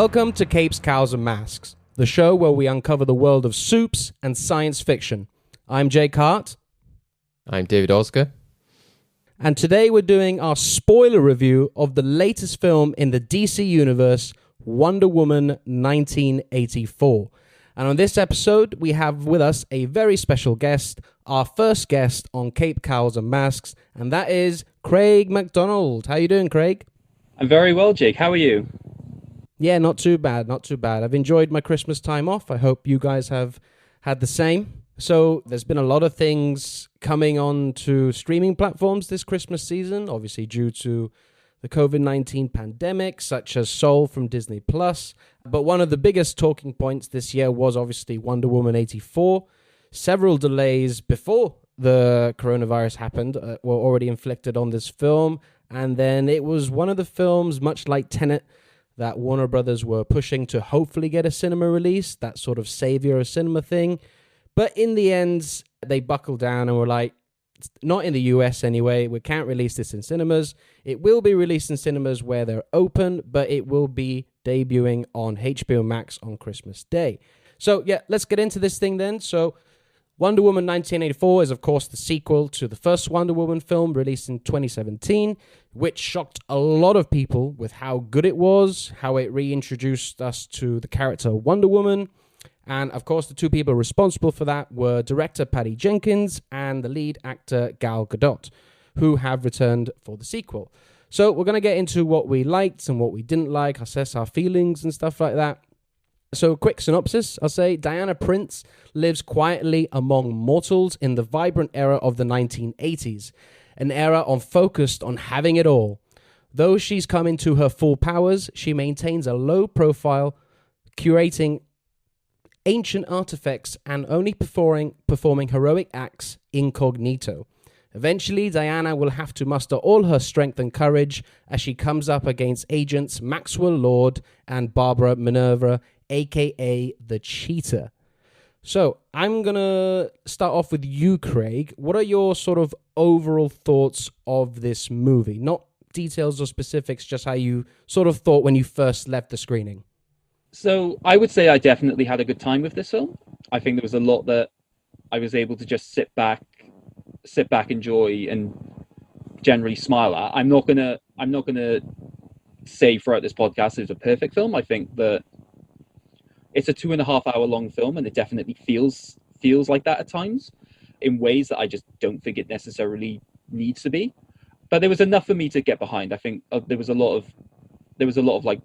Welcome to Capes, Cows and Masks, the show where we uncover the world of soups and science fiction. I'm Jake Hart. I'm David Oscar. And today we're doing our spoiler review of the latest film in the DC universe, Wonder Woman 1984. And on this episode, we have with us a very special guest, our first guest on Cape, Cows and Masks, and that is Craig McDonald. How you doing, Craig? I'm very well, Jake. How are you? Yeah, not too bad, not too bad. I've enjoyed my Christmas time off. I hope you guys have had the same. So there's been a lot of things coming on to streaming platforms this Christmas season, obviously due to the COVID-19 pandemic, such as Soul from Disney+. But one of the biggest talking points this year was obviously Wonder Woman 84. Several delays before the coronavirus happened were already inflicted on this film. And then it was one of the films, much like Tenet, that Warner Brothers were pushing to hopefully get a cinema release, that sort of savior of cinema thing. But in the end, they buckled down and were like, not in the US anyway, we can't release this in cinemas. It will be released in cinemas where they're open, but it will be debuting on HBO Max on Christmas Day. So yeah, let's get into this thing then. So Wonder Woman 1984 is, of course, the sequel to the first Wonder Woman film released in 2017, which shocked a lot of people with how good it was, how it reintroduced us to the character Wonder Woman. And, of course, the two people responsible for that were director Patty Jenkins and the lead actor Gal Gadot, who have returned for the sequel. So we're going to get into what we liked and what we didn't like, assess our feelings and stuff like that. So, quick synopsis, I'll say Diana Prince lives quietly among mortals in the vibrant era of the 1980s, an era focused on having it all. Though she's come into her full powers, she maintains a low profile, curating ancient artifacts and only performing heroic acts incognito. Eventually, Diana will have to muster all her strength and courage as she comes up against agents Maxwell Lord and Barbara Minerva, a.k.a. the Cheetah. So, I'm going to start off with you, Craig. What are your sort of overall thoughts of this movie? Not details or specifics, just how you sort of thought when you first left the screening. So I would say I definitely had a good time with this film. I think there was a lot that I was able to just sit back, enjoy, and generally smile at. I'm not gonna say throughout this podcast it's a perfect film. I think that it's a 2.5 hour long film, and it definitely feels like that at times, in ways that I just don't think it necessarily needs to be. But there was enough for me to get behind. I think there was a lot of like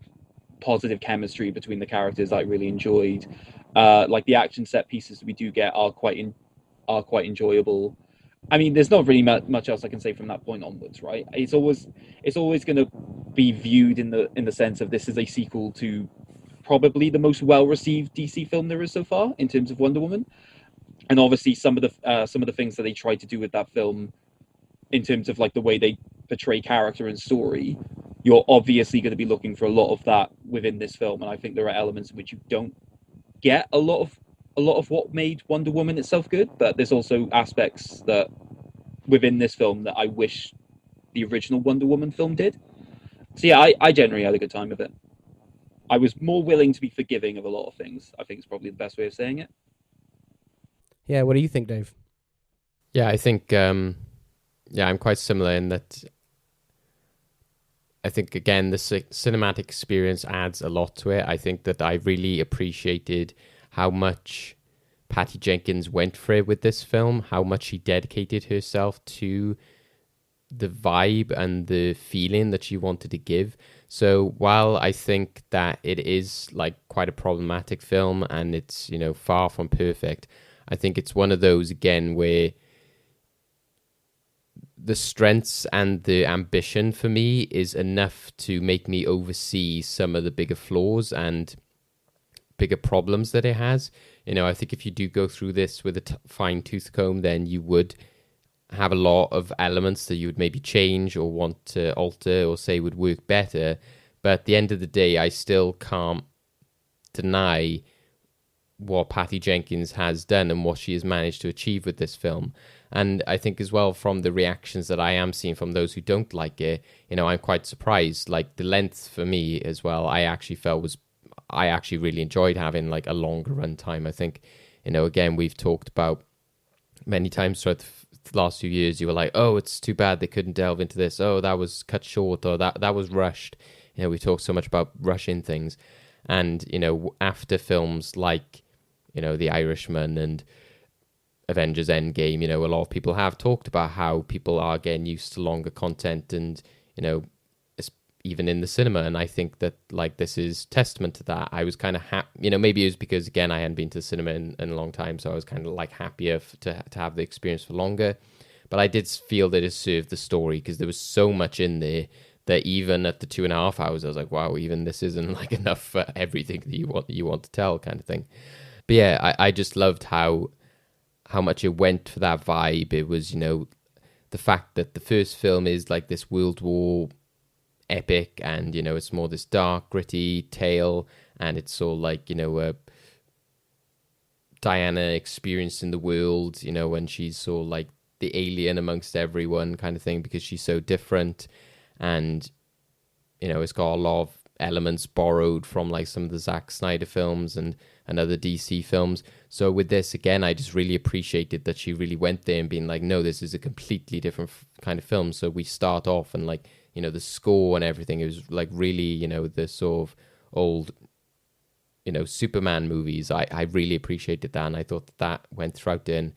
positive chemistry between the characters I really enjoyed. Like the action set pieces we do get are quite enjoyable. I mean, there's not really much else I can say from that point onwards, right? It's always going to be viewed in the sense of this is a sequel to probably the most well-received DC film there is so far in terms of Wonder Woman. And obviously some of the things that they tried to do with that film in terms of like the way they portray character and story, you're obviously going to be looking for a lot of that within this film. And I think there are elements in which you don't get a lot of what made Wonder Woman itself good, but there's also aspects that within this film that I wish the original Wonder Woman film did. So yeah, I generally had a good time with it. I was more willing to be forgiving of a lot of things. I think it's probably the best way of saying it. Yeah, what do you think, Dave? Yeah, I think I'm quite similar in that I think, again, the cinematic experience adds a lot to it. I think that I really appreciated how much Patty Jenkins went for it with this film, how much she dedicated herself to the vibe and the feeling that she wanted to give. So while I think that it is like quite a problematic film and it's, far from perfect, I think it's one of those, again, where the strengths and the ambition for me is enough to make me oversee some of the bigger flaws and bigger problems that it has. I think if you do go through this with a fine-tooth comb, then you would have a lot of elements that you would maybe change or want to alter or say would work better. But at the end of the day, I still can't deny what Patty Jenkins has done and what she has managed to achieve with this film. And I think as well, from the reactions that I am seeing from those who don't like it, I'm quite surprised. Like the length for me as well, I actually felt was I actually really enjoyed having like a longer runtime. I think, again, we've talked about many times throughout the last few years, you were like, oh, it's too bad they couldn't delve into this. Oh, that was cut short, or that was rushed. We talked so much about rushing things. And, after films like, The Irishman and Avengers Endgame, a lot of people have talked about how people are getting used to longer content and, even in the cinema. And I think that like this is testament to that. I was kind of happy, maybe it was because, again, I hadn't been to the cinema in a long time, so I was kind of like happier to have the experience for longer. But I did feel that it served the story, because there was so much in there that even at the 2.5 hours, I was like, wow, even this isn't like enough for everything that you want to tell, kind of thing. But yeah, I just loved how much it went for that vibe. It was, the fact that the first film is like this World War epic, and it's more this dark, gritty tale, and it's all like, Diana experiencing the world, when she's so like the alien amongst everyone kind of thing, because she's so different. And it's got a lot of elements borrowed from like some of the Zack Snyder films and other DC films. So with this, again, I just really appreciated that she really went there and being like, no, this is a completely different kind of film. So we start off and like, the score and everything, it was like really, the sort of old, Superman movies. I really appreciated that, and I thought that went throughout it. And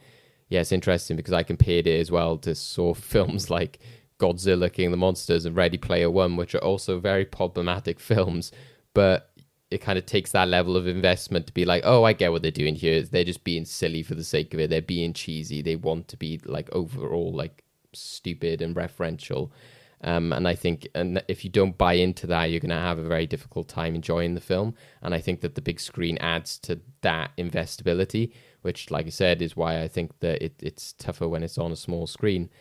yeah, it's interesting because I compared it as well to sort of films like Godzilla, King of the Monsters, and Ready Player One, which are also very problematic films, but it kind of takes that level of investment to be like, oh, I get what they're doing here. They're just being silly for the sake of it. They're being cheesy. They want to be like overall like stupid and referential. And I think, and if you don't buy into that, you're going to have a very difficult time enjoying the film. And I think that the big screen adds to that investability, which, like I said, is why I think that it's tougher when it's on a small screen.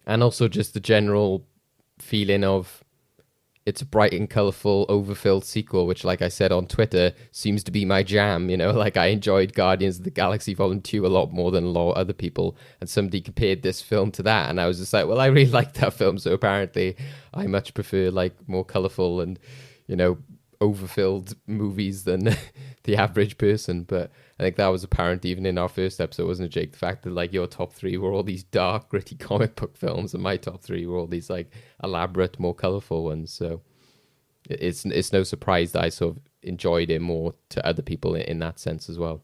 And also just the general feeling of it's a bright and colourful, overfilled sequel, which, like I said on Twitter, seems to be my jam. Like I enjoyed Guardians of the Galaxy Volume 2 a lot more than a lot of other people. And somebody compared this film to that. And I was just like, well, I really like that film. So apparently I much prefer like more colourful and, overfilled movies than the average person. But I think that was apparent even in our first episode, wasn't it, Jake? The fact that like your top 3 were all these dark, gritty comic book films, and my top 3 were all these like elaborate, more colourful ones. So it's no surprise that I sort of enjoyed it more to other people in that sense as well.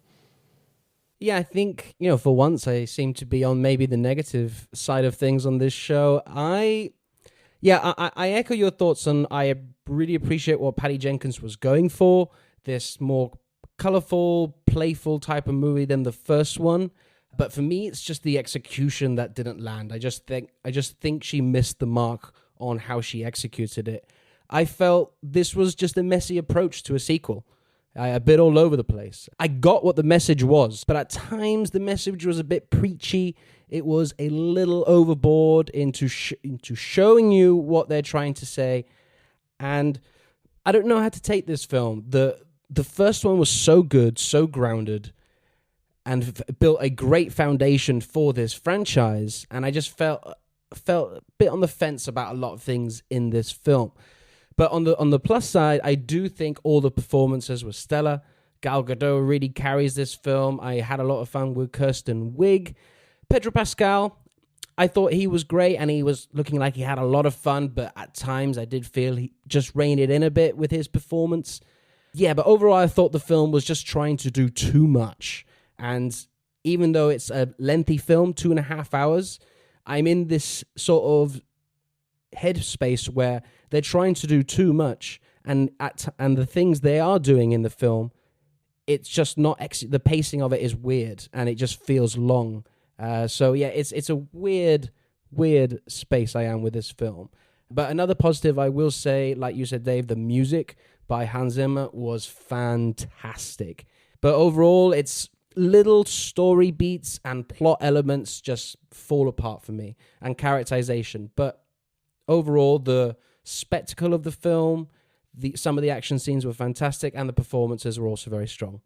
Yeah, I think, for once I seem to be on maybe the negative side of things on this show. I echo your thoughts, and I really appreciate what Patty Jenkins was going for. This more colorful, playful type of movie than the first one. But for me, it's just the execution that didn't land. I just think she missed the mark on how she executed it. I felt this was just a messy approach to a sequel. A bit all over the place. I got what the message was, but at times the message was a bit preachy. It was a little overboard into showing you what they're trying to say. And I don't know how to take this film. The first one was so good, so grounded, and built a great foundation for this franchise. And I just felt a bit on the fence about a lot of things in this film. But on the plus side, I do think all the performances were stellar. Gal Gadot really carries this film. I had a lot of fun with Kirsten Wiig. Pedro Pascal, I thought he was great, and he was looking like he had a lot of fun, but at times I did feel he just reined it in a bit with his performance. Yeah, but overall I thought the film was just trying to do too much. And even though it's a lengthy film, 2.5 hours, I'm in this sort of headspace where they're trying to do too much, and the things they are doing in the film, it's just not the pacing of it is weird, and it just feels long. So yeah, it's a weird space I am with this film. But another positive I will say, like you said, Dave, the music by Hans Zimmer was fantastic. But overall, it's little story beats and plot elements just fall apart for me, and characterization. But overall, the spectacle of the film, some of the action scenes were fantastic, and the performances were also very strong.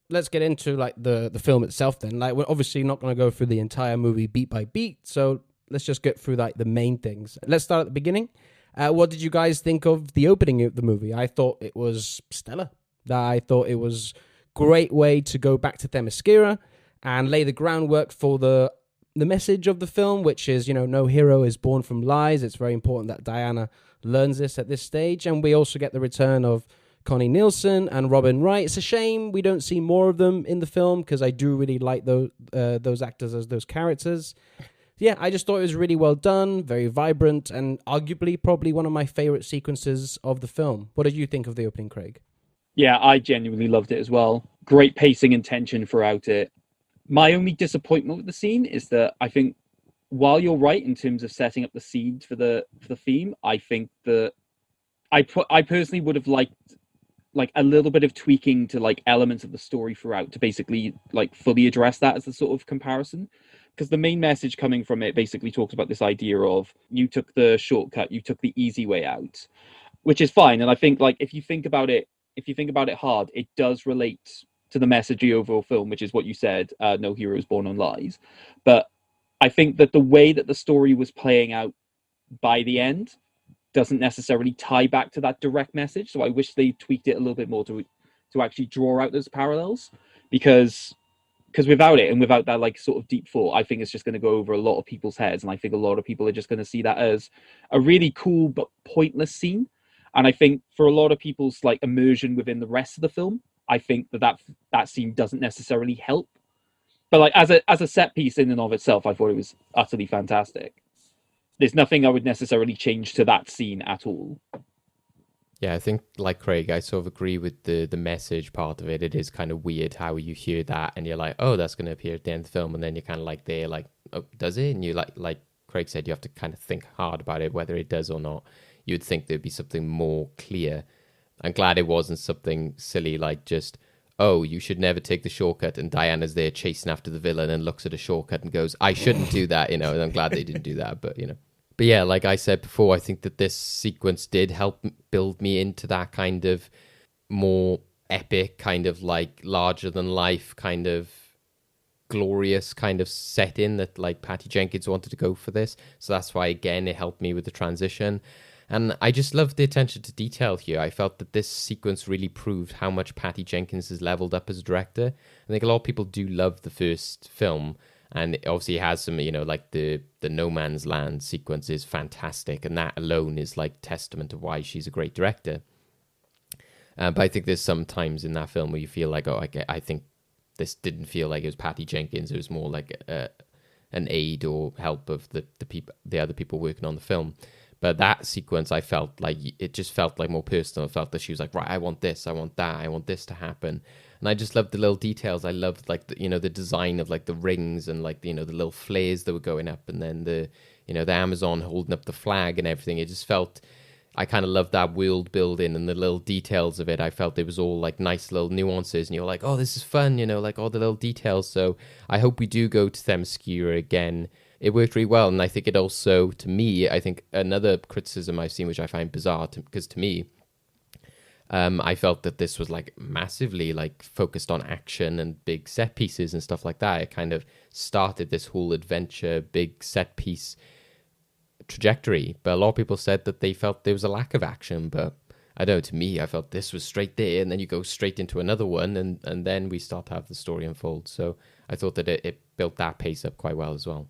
Let's get into like the film itself then. Like, we're obviously not going to go through the entire movie beat by beat, so let's just get through like the main things. Let's start at the beginning. What did you guys think of the opening of the movie? I thought it was stellar. That I thought it was great way to go back to Themyscira and lay the groundwork for the message of the film, which is, no hero is born from lies. It's very important that Diana learns this at this stage. And we also get the return of Connie Nielsen and Robin Wright. It's a shame we don't see more of them in the film, because I do really like those actors as those characters. Yeah, I just thought it was really well done, very vibrant, and arguably probably one of my favorite sequences of the film. What did you think of the opening, Craig? Yeah, I genuinely loved it as well. Great pacing and tension throughout it. My only disappointment with the scene is that I think, while you're right in terms of setting up the seed for the theme, I think that I personally would have liked like a little bit of tweaking to like elements of the story throughout to basically like fully address that as a sort of comparison. Because the main message coming from it basically talks about this idea of you took the shortcut, you took the easy way out, which is fine. And I think like if you think about it hard, it does relate to the message of the overall film, which is what you said, no hero is born on lies. But I think that the way that the story was playing out by the end doesn't necessarily tie back to that direct message. So I wish they tweaked it a little bit more to actually draw out those parallels, because without it, and without that like sort of deep thought, I think it's just going to go over a lot of people's heads. And I think a lot of people are just going to see that as a really cool but pointless scene. And I think for a lot of people's like immersion within the rest of the film, I think that scene doesn't necessarily help. But like as a set piece in and of itself, I thought it was utterly fantastic. There's nothing I would necessarily change to that scene at all. Yeah, I think like Craig, I sort of agree with the message part of it. It is kind of weird how you hear that and you're like, oh, that's going to appear at the end of the film, and then you're kind of like there, like, oh, does it? And you like Craig said, you have to kind of think hard about it, whether it does or not. You would think there'd be something more clear. I'm glad it wasn't something silly like just, oh, you should never take the shortcut, and Diana's there chasing after the villain and looks at a shortcut and goes, I shouldn't do that, and I'm glad they didn't do that, but But yeah, like I said before, I think that this sequence did help build me into that kind of more epic, kind of like larger than life, kind of glorious kind of setting that like Patty Jenkins wanted to go for this. So that's why, again, it helped me with the transition. And I just loved the attention to detail here. I felt that this sequence really proved how much Patty Jenkins has leveled up as a director. I think a lot of people do love the first film, and it obviously has some, like the No Man's Land sequence is fantastic, and that alone is like testament to why she's a great director. But I think there's some times in that film where you feel like, oh, I think this didn't feel like it was Patty Jenkins. It was more like an aid or help of the other people working on the film. But that sequence, I felt like it just felt like more personal. I felt that she was like, right, I want this, I want that, I want this to happen. And I just loved the little details. I loved like the design of like the rings and like the little flares that were going up, and then the Amazon holding up the flag and everything. It just felt, I kind of loved that world building and the little details of it. I felt it was all like nice little nuances, and you're like, oh, this is fun, like all the little details. So I hope we do go to Themyscira again. It worked really well, and I think it also, to me, I think another criticism I've seen, which I find bizarre, because to me, I felt that this was like massively like focused on action and big set pieces and stuff like that. It kind of started this whole adventure, big set piece trajectory. But a lot of people said that they felt there was a lack of action. But I don't know, to me, I felt this was straight there, and then you go straight into another one, and then we start to have the story unfold. So I thought that it built that pace up quite well as well.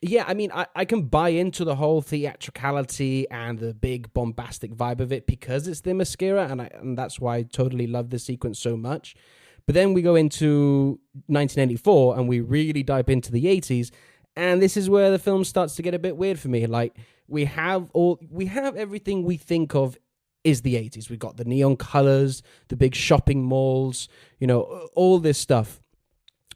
Yeah, I mean, I can buy into the whole theatricality and the big bombastic vibe of it because it's Themyscira, and that's why I totally love this sequence so much. But then we go into 1984 and we really dive into the 80s, and this is where the film starts to get a bit weird for me. Like we have everything we think of is the 80s. We've got the neon colors, the big shopping malls, all this stuff.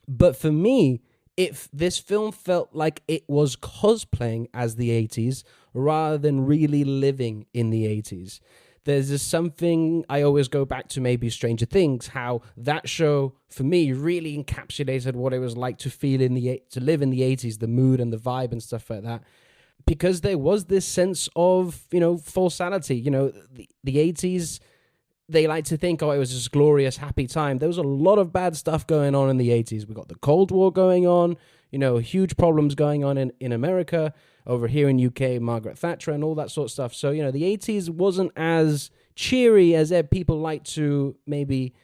But for me, if this film felt like it was cosplaying as the 80s rather than really living in the 80s. There's just something I always go back to, maybe Stranger Things, how that show for me really encapsulated what it was like to live in the 80s, the mood and the vibe and stuff like that. Because there was this sense of, falsality. The 80s, they like to think, it was this glorious, happy time. There was a lot of bad stuff going on in the 80s. We got the Cold War going on, huge problems going on in America, over here in UK, Margaret Thatcher and all that sort of stuff. So, the 80s wasn't as, cheery as people like to maybe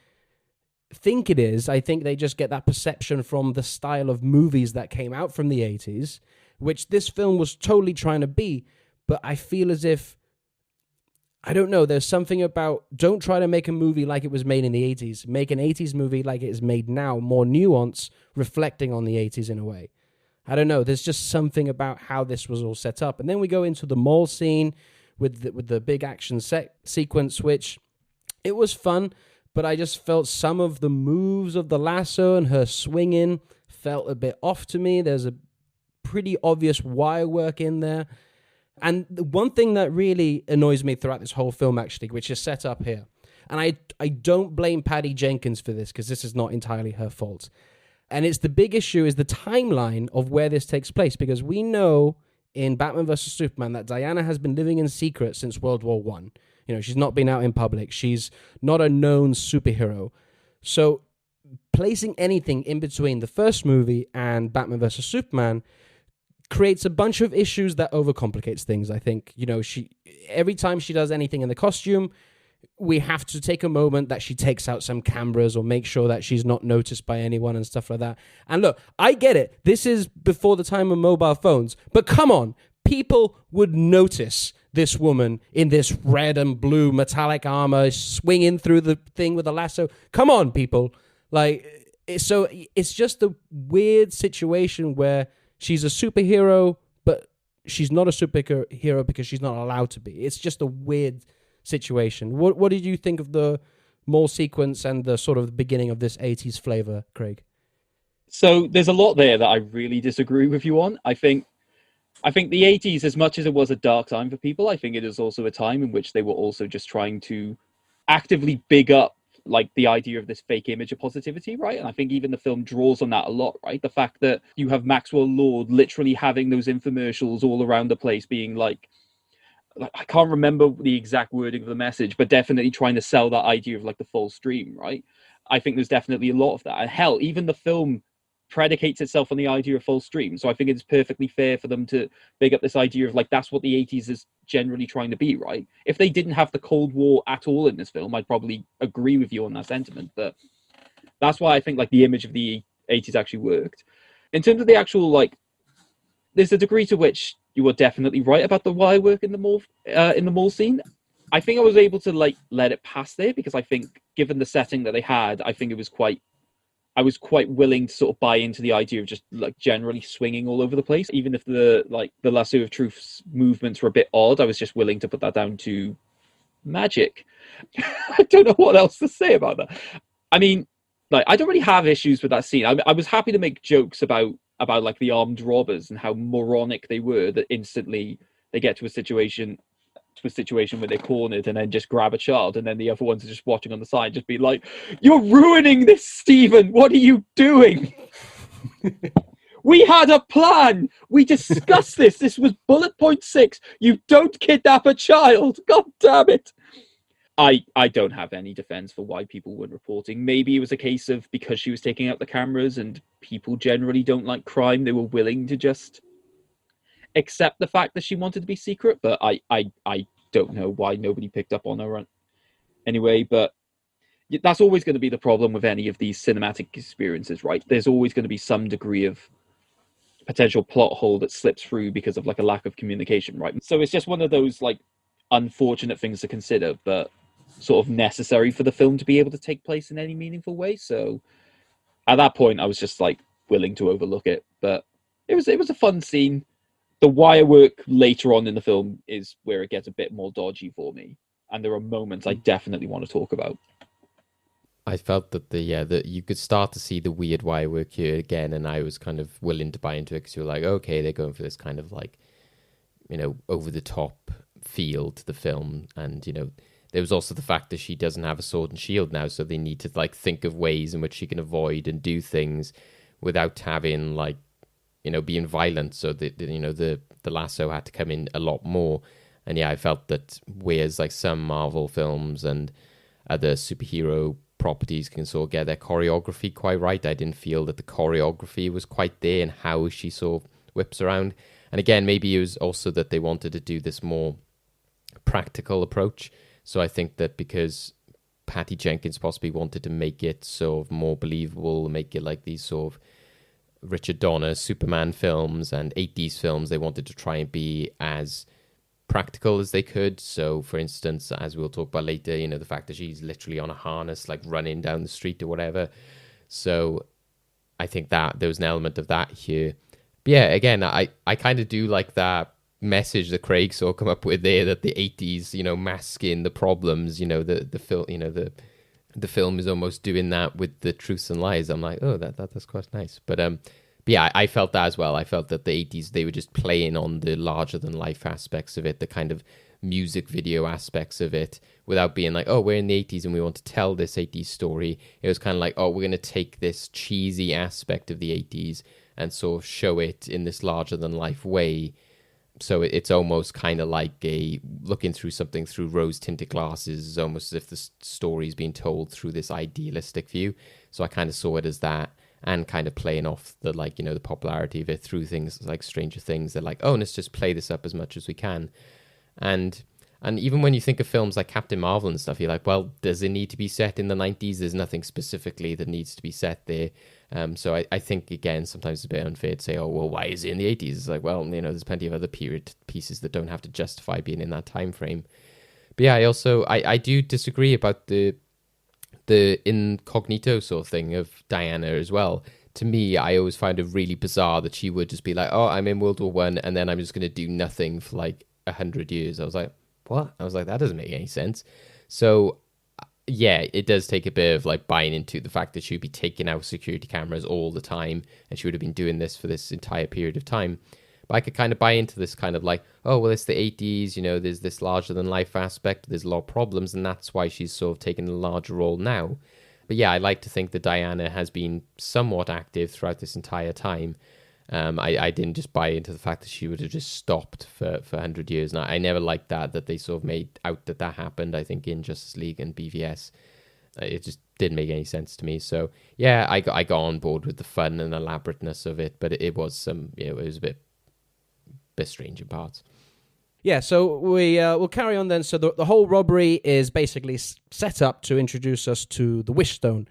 think it is. I think they just get that perception from the style of movies that came out from the 80s, which this film was totally trying to be. But I feel as if, I don't know, there's something about, don't try to make a movie like it was made in the 80s. Make an 80s movie like it is made now, more nuance, reflecting on the 80s in a way. I don't know, there's just something about how this was all set up. And then we go into the mall scene with the big action sequence, which it was fun, but I just felt some of the moves of the lasso and her swinging felt a bit off to me. There's a pretty obvious wire work in there. And the one thing that really annoys me throughout this whole film, actually, which is set up here, and I don't blame Patty Jenkins for this, because this is not entirely her fault. And it's the big issue is the timeline of where this takes place, because we know in Batman vs. Superman that Diana has been living in secret since World War I. You know, she's not been out in public. She's not a known superhero. So placing anything in between the first movie and Batman vs. Superman creates a bunch of issues that overcomplicates things, I think. You know, every time she does anything in the costume, we have to take a moment that she takes out some cameras or make sure that she's not noticed by anyone and stuff like that. And look, I get it. This is before the time of mobile phones. But come on, people would notice this woman in this red and blue metallic armor swinging through the thing with a lasso. Come on, people. So it's just a weird situation where she's a superhero, but she's not a superhero because she's not allowed to be. It's just a weird situation. What did you think of the mall sequence and the sort of the beginning of this 80s flavor, Craig? So there's a lot there that I really disagree with you on. I think the 80s, as much as it was a dark time for people, I think it is also a time in which they were also just trying to actively big up like the idea of this fake image of positivity, right? And I think even the film draws on that a lot, right? The fact that you have Maxwell Lord literally having those infomercials all around the place being like I can't remember the exact wording of the message, but definitely trying to sell that idea of like the full stream, right? I think there's definitely a lot of that. And hell, even the film predicates itself on the idea of full stream. So I think it's perfectly fair for them to big up this idea of like, that's what the 80s is generally trying to be, right? If they didn't have the Cold War at all in this film, I'd probably agree with you on that sentiment. But that's why I think like the image of the 80s actually worked. In terms of the actual, like, there's a degree to which you were definitely right about the wire work in the mall scene. I think I was able to like let it pass there because I think given the setting that they had, I think I was quite willing to sort of buy into the idea of just like generally swinging all over the place. Even if the lasso of truth's movements were a bit odd, I was just willing to put that down to magic. I don't know what else to say about that. I mean, like, I don't really have issues with that scene. I was happy to make jokes about like the armed robbers and how moronic they were, that instantly they get to a situation where they're cornered and then just grab a child, and then the other ones are just watching on the side, just be like, "You're ruining this, Stephen. What are you doing? We had a plan. We discussed this. This was bullet point 6. You don't kidnap a child. God damn it." I don't have any defense for why people weren't reporting. Maybe it was a case of because she was taking out the cameras and people generally don't like crime, they were willing to just accept the fact that she wanted to be secret. But I don't know why nobody picked up on her anyway. But that's always going to be the problem with any of these cinematic experiences, right? There's always going to be some degree of potential plot hole that slips through because of like a lack of communication, right? So it's just one of those like unfortunate things to consider, but sort of necessary for the film to be able to take place in any meaningful way. So at that point, I was just like willing to overlook it. But it was a fun scene. The wire work later on in the film is where it gets a bit more dodgy for me, and there are moments I definitely want to talk about. I felt that that you could start to see the weird wire work here again, and I was kind of willing to buy into it because you were like, okay, they're going for this kind of like, you know, over the top feel to the film, and you know, there was also the fact that she doesn't have a sword and shield now, so they need to like think of ways in which she can avoid and do things without having like, you know, being violent. So the lasso had to come in a lot more. And yeah, I felt that whereas like some Marvel films and other superhero properties can sort of get their choreography quite right, I didn't feel that the choreography was quite there and how she sort of whips around. And again, maybe it was also that they wanted to do this more practical approach. So I think that because Patty Jenkins possibly wanted to make it sort of more believable, make it like these sort of Richard Donner Superman films and 80s films, they wanted to try and be as practical as they could. So for instance, as we'll talk about later, you know, the fact that she's literally on a harness, like running down the street or whatever. So I think that there was an element of that here. But yeah, again, I kind of do like that message that Craig sort of come up with there, that the 80s, you know, masking the problems, you know, the film, you know, the film is almost doing that with the truths and lies. I'm like, oh, that's quite nice. But yeah, I felt that as well. I felt that the 80s, they were just playing on the larger than life aspects of it, the kind of music video aspects of it, without being like, oh, we're in the 80s and we want to tell this 80s story. It was kind of like, oh, we're going to take this cheesy aspect of the 80s and sort of show it in this larger than life way. So it's almost kind of like looking through something through rose-tinted glasses. It's almost as if the story's being told through this idealistic view. So I kind of saw it as that, and kind of playing off the, like, you know, the popularity of it through things like Stranger Things. They're like, oh, let's just play this up as much as we can. And even when you think of films like Captain Marvel and stuff, you're like, well, does it need to be set in the 90s? There's nothing specifically that needs to be set there. So I think, again, sometimes it's a bit unfair to say, oh, well, why is it in the 80s? It's like, well, you know, there's plenty of other period pieces that don't have to justify being in that time frame. But yeah, I do disagree about the incognito sort of thing of Diana as well. To me, I always find it really bizarre that she would just be like, oh, I'm in World War One, and then I'm just going to do nothing for like 100 years. I was like, what? I was like, that doesn't make any sense. So yeah, it does take a bit of like buying into the fact that she'd be taking out security cameras all the time, and she would have been doing this for this entire period of time. But I could kind of buy into this kind of like, oh, well, it's the 80s, you know, there's this larger than life aspect, there's a lot of problems, and that's why she's sort of taking a larger role now. But yeah, I like to think that Diana has been somewhat active throughout this entire time. I didn't just buy into the fact that she would have just stopped for 100 years. And I never liked that they sort of made out that happened, I think, in Justice League and BVS. It just didn't make any sense to me. So yeah, I got on board with the fun and elaborateness of it, but it was it was a bit strange in parts. Yeah, so we'll carry on then. So the whole robbery is basically set up to introduce us to the Wishstone,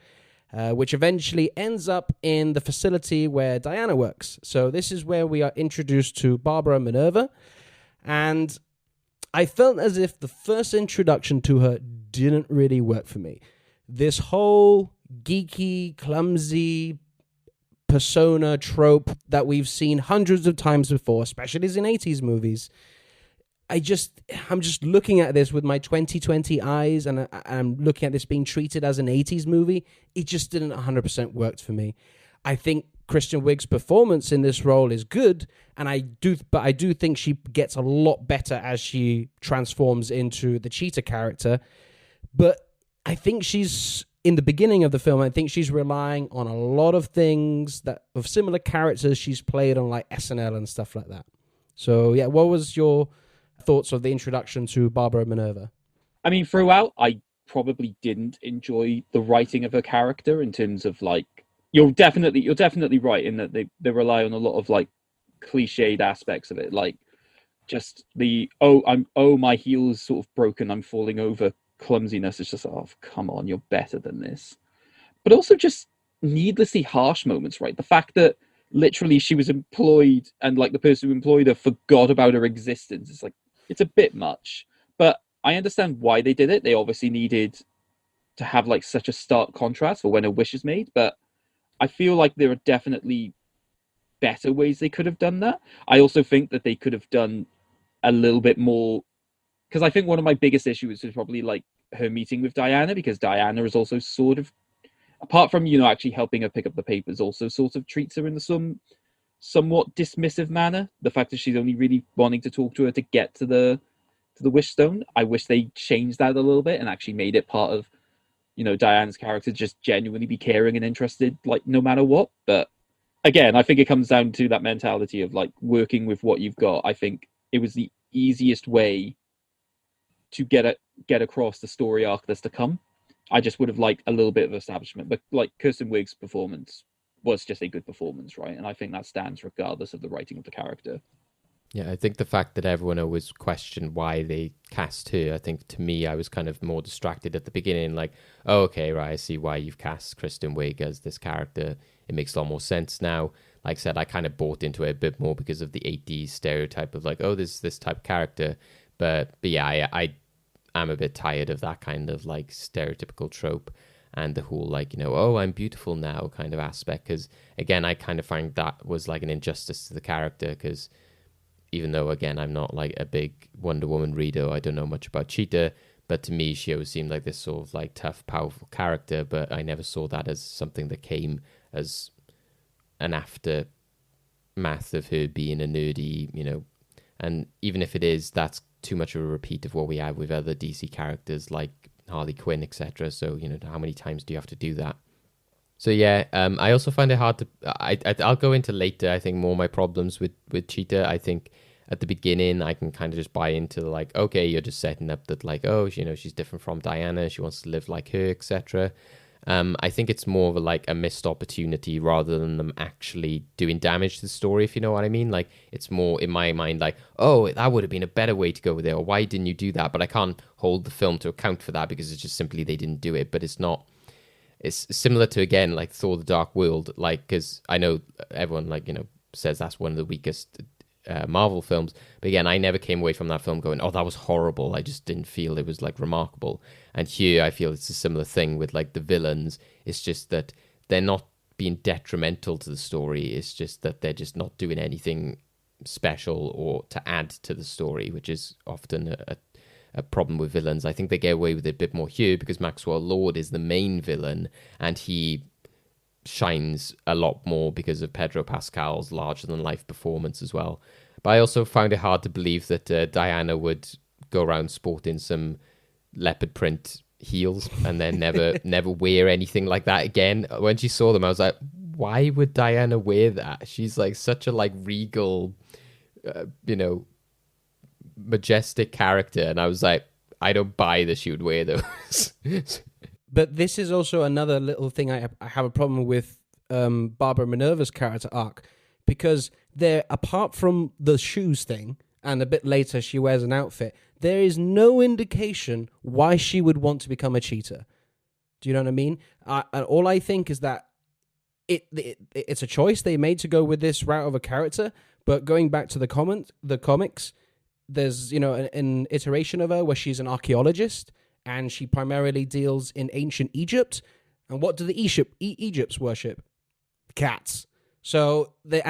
which eventually ends up in the facility where Diana works. So this is where we are introduced to Barbara Minerva, and I felt as if the first introduction to her didn't really work for me. This whole geeky, clumsy persona trope that we've seen hundreds of times before, especially in 80s movies. I'm just looking at this with my 2020 eyes, and I'm looking at this being treated as an 80s movie. It just didn't 100% work for me. I think Kristen Wiig's performance in this role is good, and I do think she gets a lot better as she transforms into the Cheetah character. But I think she's, in the beginning of the film, I think she's relying on a lot of things of similar characters she's played on like SNL and stuff like that. So yeah, what was your thoughts of the introduction to Barbara Minerva? I mean, throughout, I probably didn't enjoy the writing of her character in terms of like, you're definitely right in that they rely on a lot of like cliched aspects of it, like just the my heel's sort of broken, I'm falling over clumsiness. It's just, oh, come on, you're better than this. But also just needlessly harsh moments, right? The fact that literally she was employed and like the person who employed her forgot about her existence. It's like, it's a bit much, but I understand why they did it. They obviously needed to have like such a stark contrast for when a wish is made, but I feel like there are definitely better ways they could have done that. I also think that they could have done a little bit more, because I think one of my biggest issues is probably like her meeting with Diana, because Diana is also sort of, apart from, you know, actually helping her pick up the papers, also sort of treats her in the somewhat dismissive manner. The fact that she's only really wanting to talk to her to get to the Wishstone. I wish they changed that a little bit and actually made it part of, you know, Diana's character just genuinely be caring and interested, like no matter what. But again, I think it comes down to that mentality of like working with what you've got. I think it was the easiest way to get across the story arc that's to come. I just would have liked a little bit of establishment, but like Kirsten Wiig's performance was just a good performance, right? And I think that stands regardless of the writing of the character. Yeah, I think the fact that everyone always questioned why they cast her, I think to me, I was kind of more distracted at the beginning, like, oh, okay, right, I see why you've cast Kristen Wiig as this character. It makes a lot more sense now. Like I said, I kind of bought into it a bit more because of the 80s stereotype of like, oh, there's this type of character. But yeah, I am a bit tired of that kind of like stereotypical trope and the whole like, oh, I'm beautiful now kind of aspect. Because again, I kind of find that was like an injustice to the character because even though, again, I'm not like a big Wonder Woman reader, I don't know much about Cheetah, but to me, she always seemed like this sort of like tough, powerful character, but I never saw that as something that came as an aftermath of her being a nerdy, and even if it is, that's too much of a repeat of what we have with other DC characters like Harley Quinn, etc. So, how many times do you have to do that? So yeah, I also find it hard to. I'll go into later. I think more my problems with Cheetah. I think at the beginning I can kind of just buy into like, okay, you're just setting up that like, oh, she's different from Diana. She wants to live like her, etc. I think it's more of a missed opportunity rather than them actually doing damage to the story, if you know what I mean. Like it's more in my mind like, oh, that would have been a better way to go with it, or why didn't you do that? But I can't hold the film to account for that because it's just simply they didn't do it. But it's not. It's similar to, again, like Thor: The Dark World, like, because I know everyone, like, says that's one of the weakest Marvel films. But again, I never came away from that film going, oh, that was horrible. I just didn't feel it was, like, remarkable. And here I feel it's a similar thing with, like, the villains. It's just that they're not being detrimental to the story. It's just that they're just not doing anything special or to add to the story, which is often a problem with villains. I think they get away with it a bit more here because Maxwell Lord is the main villain and he shines a lot more because of Pedro Pascal's larger-than-life performance as well. But I also found it hard to believe that Diana would go around sporting some leopard print heels and then never wear anything like that again. When she saw them, I was like, why would Diana wear that? She's like such a like regal, majestic character, and I was like, I don't buy that she would wear those. But this is also another little thing I have a problem with Barbara Minerva's character arc, because there, apart from the shoes thing, and a bit later she wears an outfit, there is no indication why she would want to become a cheetah. Do you know what I mean? And all I think is that it's a choice they made to go with this route of a character, but going back to the comics, there's, an iteration of her where she's an archaeologist and she primarily deals in ancient Egypt. And what do the Egypts worship? Cats. So, the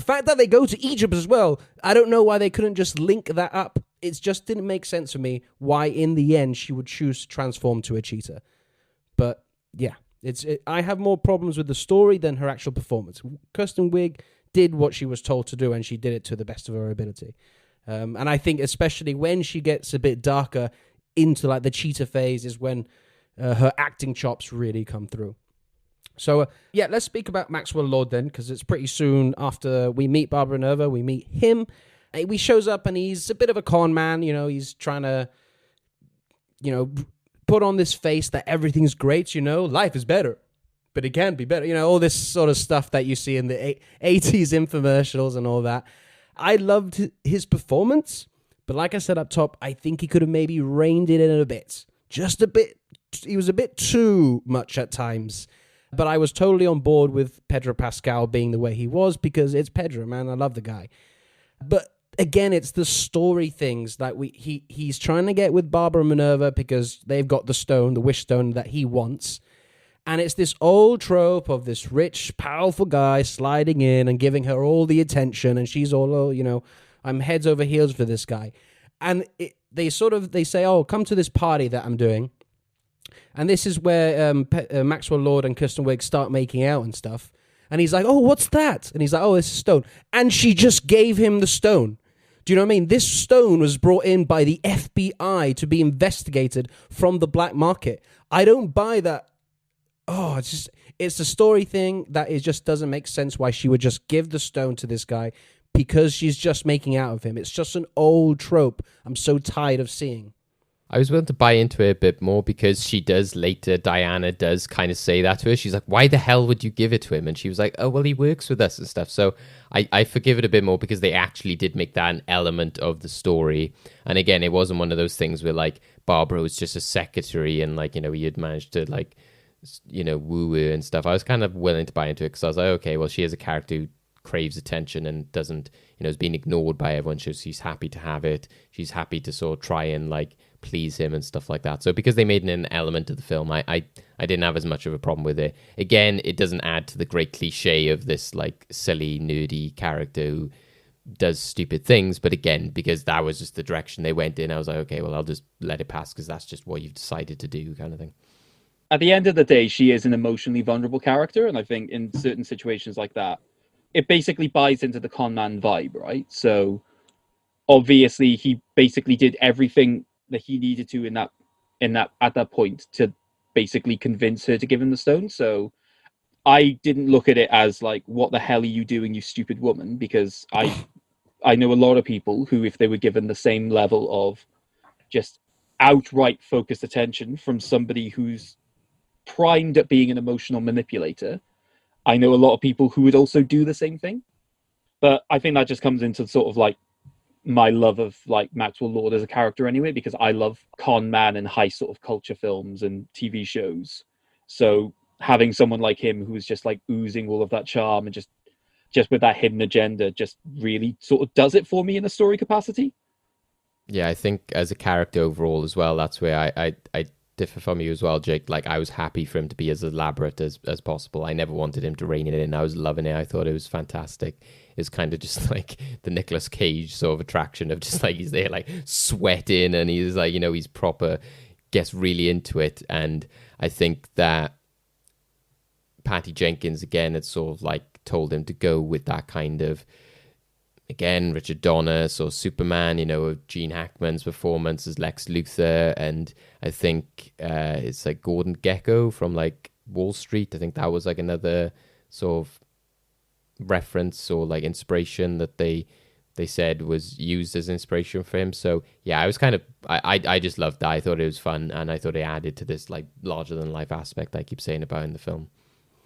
fact that they go to Egypt as well, I don't know why they couldn't just link that up. It just didn't make sense for me why in the end she would choose to transform to a cheetah. But yeah, I have more problems with the story than her actual performance. Kristen Wiig did what she was told to do and she did it to the best of her ability. And I think especially when she gets a bit darker into like the cheetah phase is when her acting chops really come through. So let's speak about Maxwell Lord then, because it's pretty soon after we meet Barbara Minerva, we meet him. He shows up and he's a bit of a con man, he's trying to, put on this face that everything's great, life is better, but it can be better, all this sort of stuff that you see in the 80s infomercials and all that. I loved his performance, but like I said up top, I think he could have maybe reined it in a bit. Just a bit. He was a bit too much at times. But I was totally on board with Pedro Pascal being the way he was because it's Pedro, man. I love the guy. But again, it's the story things that he's trying to get with Barbara Minerva because they've got the stone, the wish stone that he wants. And it's this old trope of this rich, powerful guy sliding in and giving her all the attention. And she's all, I'm heads over heels for this guy. And they say, oh, come to this party that I'm doing. And this is where Maxwell Lord and Kristen Wiig start making out and stuff. And he's like, oh, what's that? And he's like, oh, it's a stone. And she just gave him the stone. Do you know what I mean? This stone was brought in by the FBI to be investigated from the black market. I don't buy that. Oh, it's a story thing that it just doesn't make sense why she would just give the stone to this guy because she's just making out of him. It's just an old trope I'm so tired of seeing. I was willing to buy into it a bit more because she does later, Diana does kind of say that to her. She's like, why the hell would you give it to him? And she was like, oh, well, he works with us and stuff. So I forgive it a bit more because they actually did make that an element of the story. And again, it wasn't one of those things where like Barbara was just a secretary and like, he had managed to like, woo her and stuff. I was kind of willing to buy into it because I was like, okay, well, she is a character who craves attention and doesn't, is being ignored by everyone. So she's happy to have it. She's happy to sort of try and like please him and stuff like that. So because they made it an element of the film, I didn't have as much of a problem with it. Again, it doesn't add to the great cliche of this like silly, nerdy character who does stupid things. But again, because that was just the direction they went in, I was like, okay, well, I'll just let it pass because that's just what you've decided to do, kind of thing. At the end of the day, she is an emotionally vulnerable character. And I think in certain situations like that, it basically buys into the con man vibe, right? So obviously he basically did everything that he needed to in that at that point to basically convince her to give him the stone. So I didn't look at it as like, what the hell are you doing, you stupid woman? Because I know a lot of people who, if they were given the same level of just outright focused attention from somebody who's primed at being an emotional manipulator, I know a lot of people who would also do the same thing. But I think that just comes into sort of like my love of like Maxwell Lord as a character anyway, because I love con man and high sort of culture films and TV shows. So having someone like him who's just like oozing all of that charm and just with that hidden agenda just really sort of does it for me in a story capacity. Yeah, I think as a character overall as well, that's where I differ from you as well, Jake. Like, I was happy for him to be as elaborate as possible. I never wanted him to rein it in. I was loving it. I thought it was fantastic. It's kind of just like the Nicolas Cage sort of attraction of just like he's there like sweating and he's like, he's proper, gets really into it. And I think that Patty Jenkins, again, had sort of like told him to go with that kind of, again, Richard Donner or Superman, of Gene Hackman's performance as Lex Luthor. And I think it's like Gordon Gekko from like Wall Street. I think that was like another sort of reference or like inspiration that they said was used as inspiration for him. So yeah, I was kind of, I just loved that. I thought it was fun and I thought it added to this like larger than life aspect I keep saying about in the film.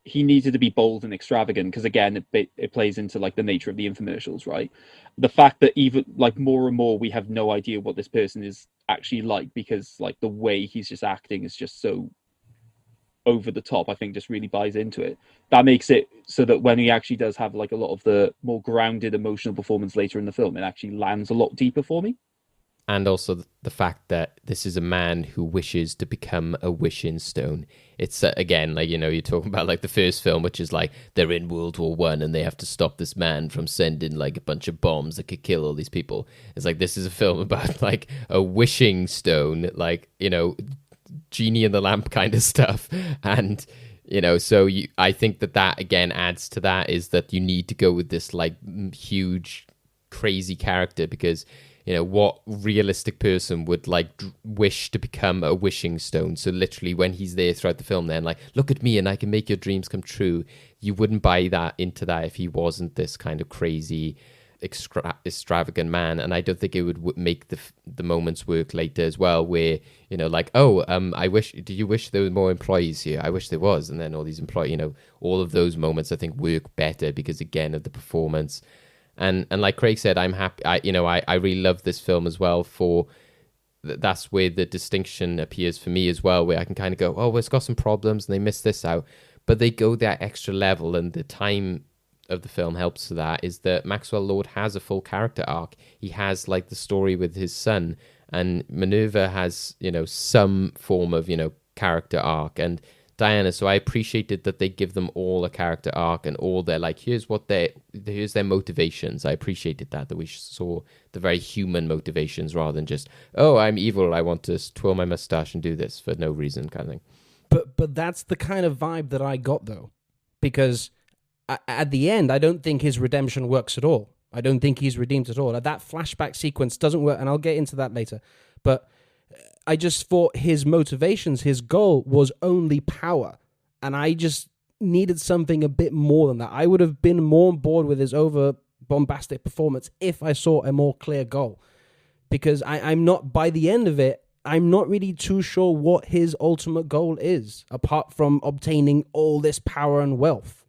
He needed to be bold and extravagant because again it plays into like the nature of the infomercials, right? The fact that even like more and more we have no idea what this person is actually like because like the way he's just acting is just so over the top, I think just really buys into it. That makes it so that when he actually does have like a lot of the more grounded emotional performance later in the film, it actually lands a lot deeper for me. And also the fact that this is a man who wishes to become a wishing stone. It's again, like, you're talking about like the first film, which is like they're in World War I and they have to stop this man from sending like a bunch of bombs that could kill all these people. It's like, this is a film about like a wishing stone, like, genie in the lamp kind of stuff. And, so I think that again adds to that, is that you need to go with this like huge, crazy character because, what realistic person would like wish to become a wishing stone? So literally when he's there throughout the film, then like, look at me and I can make your dreams come true. You wouldn't buy that into that if he wasn't this kind of crazy, extravagant man. And I don't think it would make the moments work later as well, where, like, do you wish there were more employees here? I wish there was. And then all these employees, all of those moments I think work better because again of the performance. And like Craig said, I'm happy. I really love this film as well. That's where the distinction appears for me as well, where I can kind of go, oh, well, it's got some problems and they missed this out, but they go that extra level, and the time of the film helps to that. Is that Maxwell Lord has a full character arc. He has like the story with his son, and Minerva has some form of character arc, and Diana. So I appreciated that they give them all a character arc and all their like, here's their motivations. I appreciated that we saw the very human motivations rather than just, oh, I'm evil, I want to twirl my mustache and do this for no reason kind of thing. But that's the kind of vibe that I got though, because at the end I don't think his redemption works at all. I don't think he's redeemed at all. That flashback sequence doesn't work, and I'll get into that later. But I just thought his motivations, his goal was only power. And I just needed something a bit more than that. I would have been more on board with his over bombastic performance if I saw a more clear goal. Because I'm not, by the end of it, I'm not really too sure what his ultimate goal is, apart from obtaining all this power and wealth.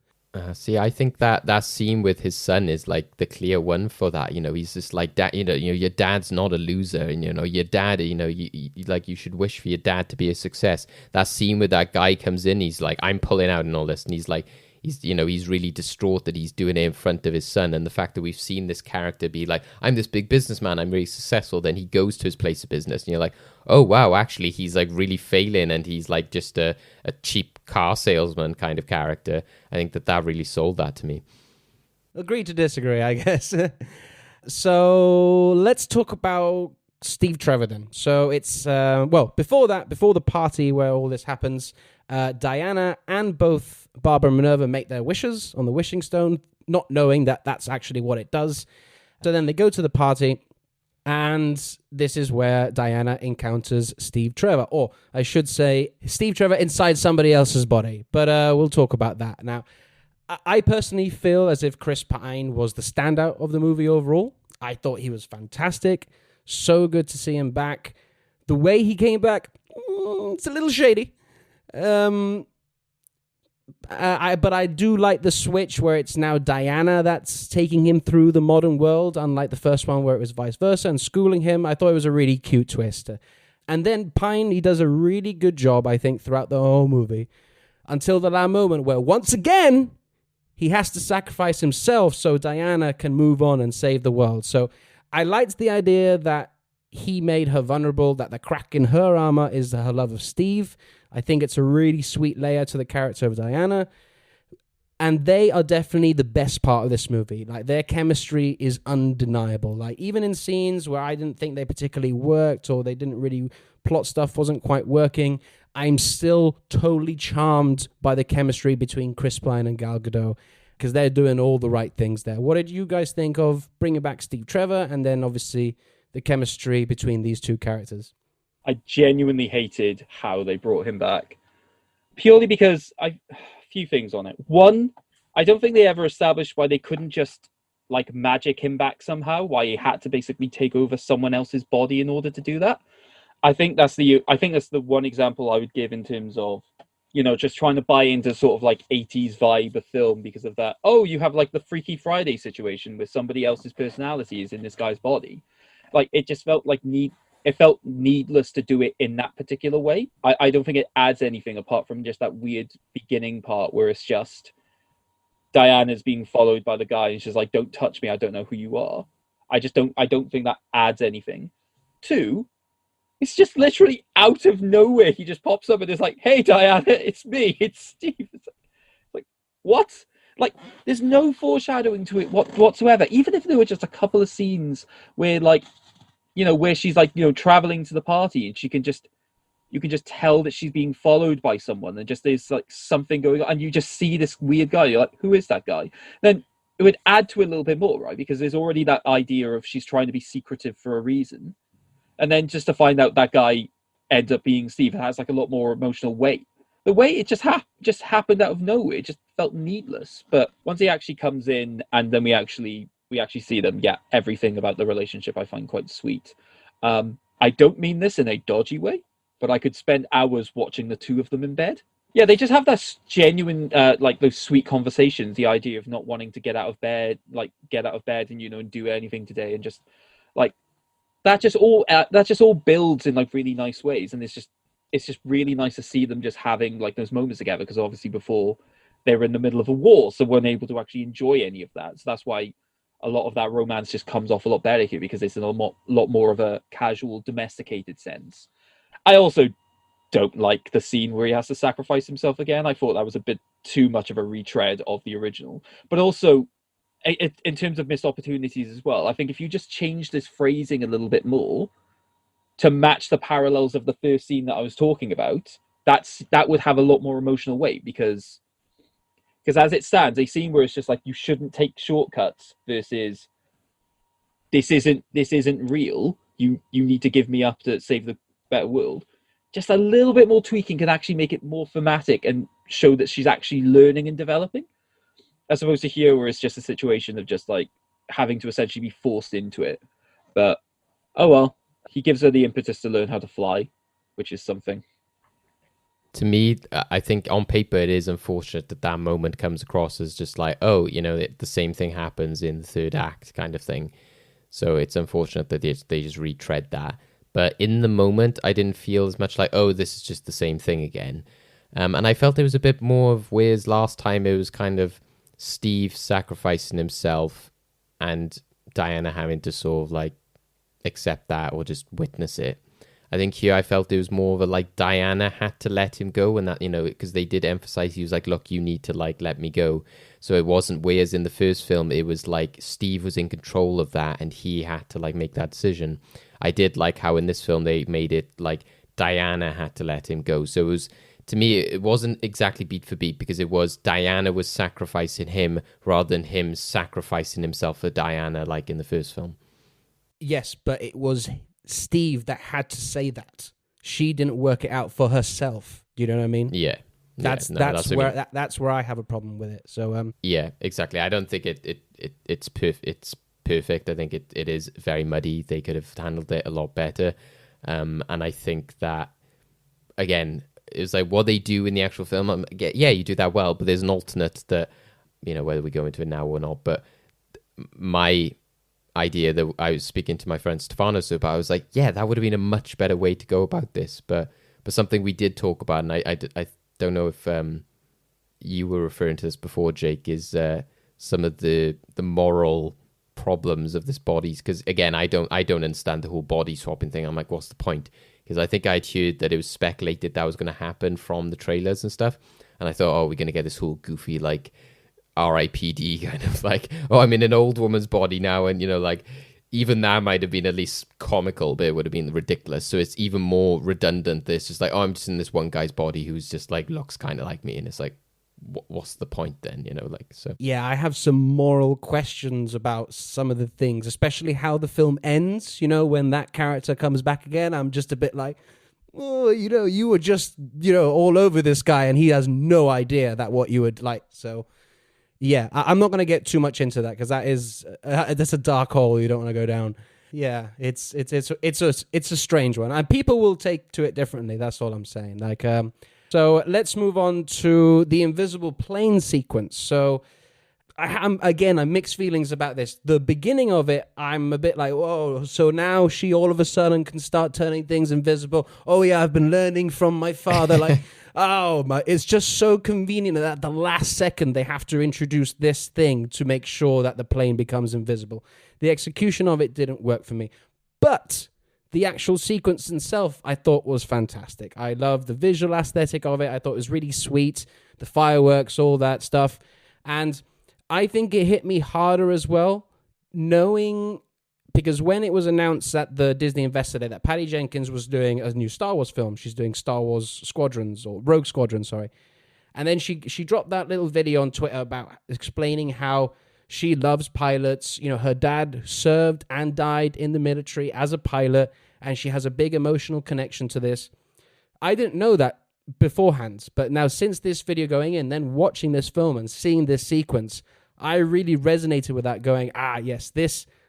See, I think that scene with his son is like the clear one for that. You know, he's just like that. You know, your dad's not a loser, and you know, your dad. You know, you should wish for your dad to be a success. That scene where that guy comes in, he's like, I'm pulling out and all this, and he's like, he's really distraught that he's doing it in front of his son, and the fact that we've seen this character be like, I'm this big businessman, I'm really successful. Then he goes to his place of business, and you're like, oh wow, actually he's like really failing, and he's like just a cheap car salesman kind of character. I think that really sold that to me. Agree to disagree, I guess. So let's talk about Steve Trevor then. So it's before the party where all this happens, Diana and both Barbara and Minerva make their wishes on the wishing stone, not knowing that that's actually what it does. So then they go to the party, and this is where Diana encounters Steve Trevor, or I should say Steve Trevor inside somebody else's body. But we'll talk about that. Now, I personally feel as if Chris Pine was the standout of the movie overall. I thought he was fantastic. So good to see him back. The way he came back, it's a little shady. But I do like the switch where it's now Diana that's taking him through the modern world, unlike the first one where it was vice versa and schooling him. I thought it was a really cute twist. And then Pine, he does a really good job, I think, throughout the whole movie, until the last moment where once again he has to sacrifice himself so Diana can move on and save the world. So I liked the idea that he made her vulnerable, that the crack in her armor is her love of Steve. I think it's a really sweet layer to the character of Diana. And they are definitely the best part of this movie. Like, their chemistry is undeniable. Like, even in scenes where I didn't think they particularly worked, or they didn't really, plot stuff wasn't quite working, I'm still totally charmed by the chemistry between Chris Pine and Gal Gadot, because they're doing all the right things there. What did you guys think of bringing back Steve Trevor, and then obviously the chemistry between these two characters? I genuinely hated how they brought him back, purely because a few things on it. One, I don't think they ever established why they couldn't just like magic him back somehow, why he had to basically take over someone else's body in order to do that. I think that's the one example I would give in terms of, you know, just trying to buy into sort of like 80s vibe of film because of that. Oh, you have like the Freaky Friday situation where somebody else's personality is in this guy's body. Like, it just felt like it felt needless to do it in that particular way. I don't think it adds anything apart from just that weird beginning part where it's just Diana's being followed by the guy and she's like, don't touch me, I don't know who you are. I don't think that adds anything. Two, it's just literally out of nowhere. He just pops up and is like, hey, Diana, it's me, it's Steve. It's like, what? Like, there's no foreshadowing to it whatsoever. Even if there were just a couple of scenes where, like, you know, where she's like, you know, traveling to the party and you can just tell that she's being followed by someone and just there's like something going on and you just see this weird guy. You're like, who is that guy? Then it would add to it a little bit more, right? Because there's already that idea of she's trying to be secretive for a reason. And then just to find out that guy ends up being Steve, it has like a lot more emotional weight. The way it just happened out of nowhere, it just felt needless. But once he actually comes in and then we actually see them, yeah, everything about the relationship I find quite sweet. I don't mean this in a dodgy way, but I could spend hours watching the two of them in bed. Yeah, they just have that genuine, like those sweet conversations, the idea of not wanting to get out of bed and, you know, and do anything today, and just like, that just all builds in like really nice ways, and it's just really nice to see them just having like those moments together, because obviously before they were in the middle of a war, so weren't able to actually enjoy any of that. So that's why a lot of that romance just comes off a lot better here, because it's in a lot more of a casual, domesticated sense. I also don't like the scene where he has to sacrifice himself again. I thought that was a bit too much of a retread of the original, but also in terms of missed opportunities as well. I think if you just change this phrasing a little bit more to match the parallels of the first scene that I was talking about, that would have a lot more emotional weight, because as it stands, a scene where it's just like, you shouldn't take shortcuts versus this isn't real, you need to give me up to save the better world. Just a little bit more tweaking can actually make it more thematic and show that she's actually learning and developing, as opposed to here where it's just a situation of just like having to essentially be forced into it. But oh well, He gives her the impetus to learn how to fly, which is something. To me, I think on paper it is unfortunate that that moment comes across as just like, oh, the same thing happens in the third act kind of thing. So it's unfortunate that they just retread that. But in the moment, I didn't feel as much like, oh, this is just the same thing again. And I felt it was a bit more of whereas last time it was kind of Steve sacrificing himself and Diana having to sort of like accept that or just witness it. I think here I felt it was more of a like Diana had to let him go, and that, because they did emphasize he was like, look, you need to like let me go. So it wasn't, whereas in the first film it was like Steve was in control of that and he had to like make that decision. I did like how in this film they made it like Diana had to let him go. So it was, to me, it wasn't exactly beat for beat, because it was Diana was sacrificing him rather than him sacrificing himself for Diana like in the first film. Yes, but it was Steve that had to say that. She didn't work it out for herself. Do you know what I mean? Yeah. That's where I have a problem with it. So yeah, exactly. I don't think it's perfect. I think it is very muddy. They could have handled it a lot better. And I think that, again, it's like what they do in the actual film. Yeah, you do that well, but there's an alternate that, whether we go into it now or not, but my idea that I was speaking to my friend Stefanos about, I was like, yeah, that would have been a much better way to go about this. But something we did talk about, and I don't know if you were referring to this before, Jake, is some of the moral problems of this bodies. Because again, I don't understand the whole body swapping thing. I'm like, what's the point? Because I think I'd heard that it was speculated that was going to happen from the trailers and stuff, and I thought, oh, we're going to get this whole goofy like R.I.P.D. kind of like, oh, I'm in an old woman's body now, and like even that might have been at least comical, but it would have been ridiculous. So it's even more redundant. It's just like, oh, I'm just in this one guy's body who's just like looks kind of like me, and it's like, what's the point then? Like, so. Yeah, I have some moral questions about some of the things, especially how the film ends. When that character comes back again, I'm just a bit like, oh, you were just all over this guy, and he has no idea that what you would like. So. Yeah, I'm not going to get too much into that because that's a dark hole you don't want to go down. Yeah, it's a strange one, and people will take to it differently. That's all I'm saying. Like, so let's move on to the invisible plane sequence. So, I'm mixed feelings about this. The beginning of it, I'm a bit like, whoa. So now she all of a sudden can start turning things invisible. Oh yeah, I've been learning from my father. Like. Oh my! It's just so convenient that at the last second they have to introduce this thing to make sure that the plane becomes invisible. The execution of it didn't work for me, but the actual sequence itself I thought was fantastic. I loved the visual aesthetic of it. I thought it was really sweet. The fireworks, all that stuff, and I think it hit me harder as well, knowing. Because when it was announced at the Disney Investor Day that Patty Jenkins was doing a new Star Wars film, she's doing Star Wars Squadrons, or Rogue Squadron, sorry. And then she dropped that little video on Twitter about explaining how she loves pilots. Her dad served and died in the military as a pilot, and she has a big emotional connection to this. I didn't know that beforehand, but now since this video going in, then watching this film and seeing this sequence, I really resonated with that, going, yes,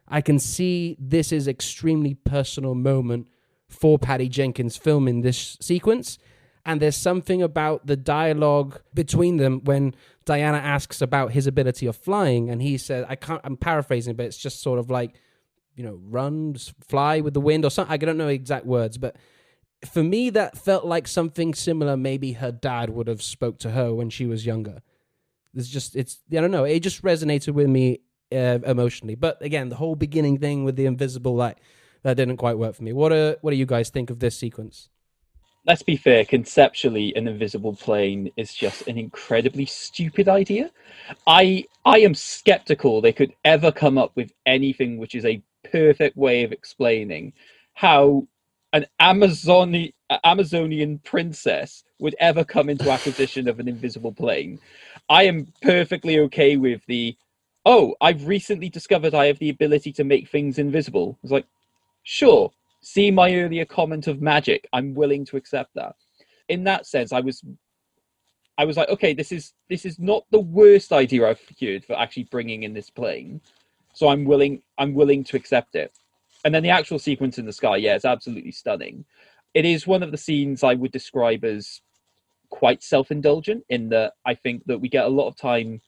I can see this is extremely personal moment for Patty Jenkins filming this sequence. And there's something about the dialogue between them when Diana asks about his ability of flying. And he said, I'm paraphrasing, but it's just sort of like, run, fly with the wind or something. I don't know exact words, but for me, that felt like something similar. Maybe her dad would have spoke to her when she was younger. I don't know. It just resonated with me emotionally, but again, the whole beginning thing with the invisible light, that didn't quite work for me. What do you guys think of this sequence? Let's be fair, conceptually an invisible plane is just an incredibly stupid idea. I am skeptical they could ever come up with anything which is a perfect way of explaining how an Amazonian princess would ever come into acquisition of an invisible plane. I am perfectly okay with I've recently discovered I have the ability to make things invisible. It's like, sure, see my earlier comment of magic. I'm willing to accept that. In that sense, I was like, okay, this is not the worst idea I've heard for actually bringing in this plane. So I'm willing to accept it. And then the actual sequence in the sky, yeah, it's absolutely stunning. It is one of the scenes I would describe as quite self-indulgent, in that I think that we get a lot of time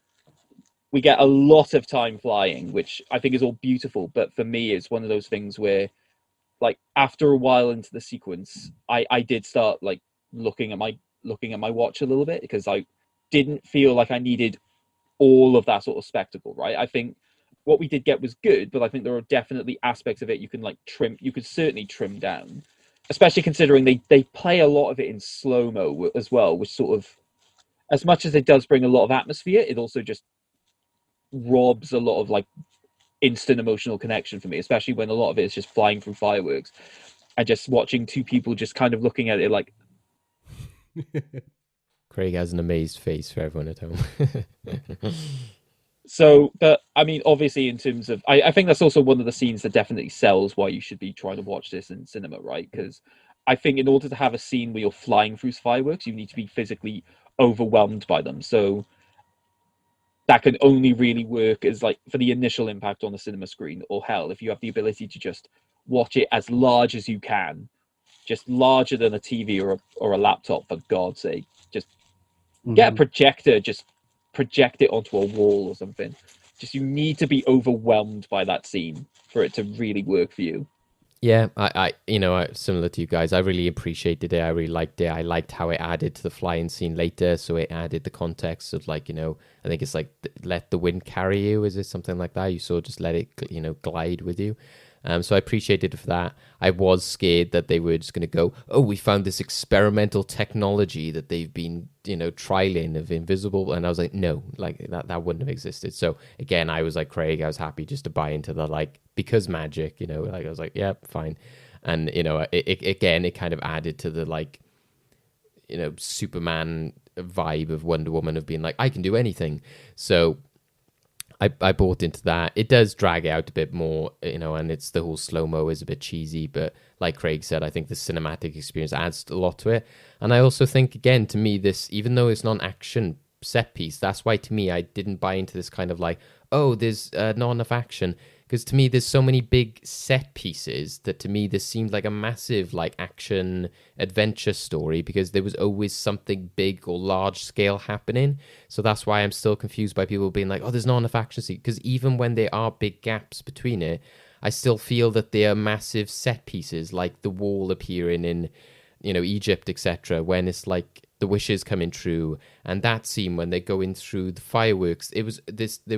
flying, which I think is all beautiful. But for me, it's one of those things where, like, after a while into the sequence, I did start like looking at my watch a little bit, because I didn't feel like I needed all of that sort of spectacle, right? I think what we did get was good, but I think there are definitely aspects of it you could certainly trim down, especially considering they play a lot of it in slow-mo as well, which sort of, as much as it does bring a lot of atmosphere, it also just robs a lot of like instant emotional connection for me, especially when a lot of it is just flying through fireworks and just watching two people just kind of looking at it like. Craig has an amazed face for everyone at home. So, but I mean, obviously, in terms of, I think that's also one of the scenes that definitely sells why you should be trying to watch this in cinema, right? Because I think in order to have a scene where you're flying through fireworks, you need to be physically overwhelmed by them. So that can only really work as like for the initial impact on the cinema screen, or hell, if you have the ability to just watch it as large as you can, just larger than a TV or a laptop, for God's sake, just get a projector, just project it onto a wall or something. Just, you need to be overwhelmed by that scene for it to really work for you. Yeah, I similar to you guys, I really appreciated it. I really liked it. I liked how it added to the flying scene later. So it added the context of, like, I think it's like, let the wind carry you. Is it something like that? You sort of just let it, glide with you. So I appreciated it for that. I was scared that they were just going to go, oh, we found this experimental technology that they've been, trialing of invisible. And I was like, no, like that wouldn't have existed. So again, I was like Craig, I was happy just to buy into the, like, because magic, like I was like, yeah, fine. And, it kind of added to the, like, Superman vibe of Wonder Woman of being like, I can do anything. So I bought into that. It does drag out a bit more, and it's the whole slow-mo is a bit cheesy, but like Craig said, I think the cinematic experience adds a lot to it. And I also think, again, to me, this, even though it's not an action set piece, that's why to me I didn't buy into this kind of like, oh, there's not enough action. Because to me, there's so many big set pieces that to me, this seemed like a massive like action adventure story, because there was always something big or large scale happening. So that's why I'm still confused by people being like, oh, there's not enough action scene. Because even when there are big gaps between it, I still feel that they are massive set pieces, like the wall appearing in, Egypt, etc. When it's like the wishes coming true, and that scene when they're going through the fireworks, there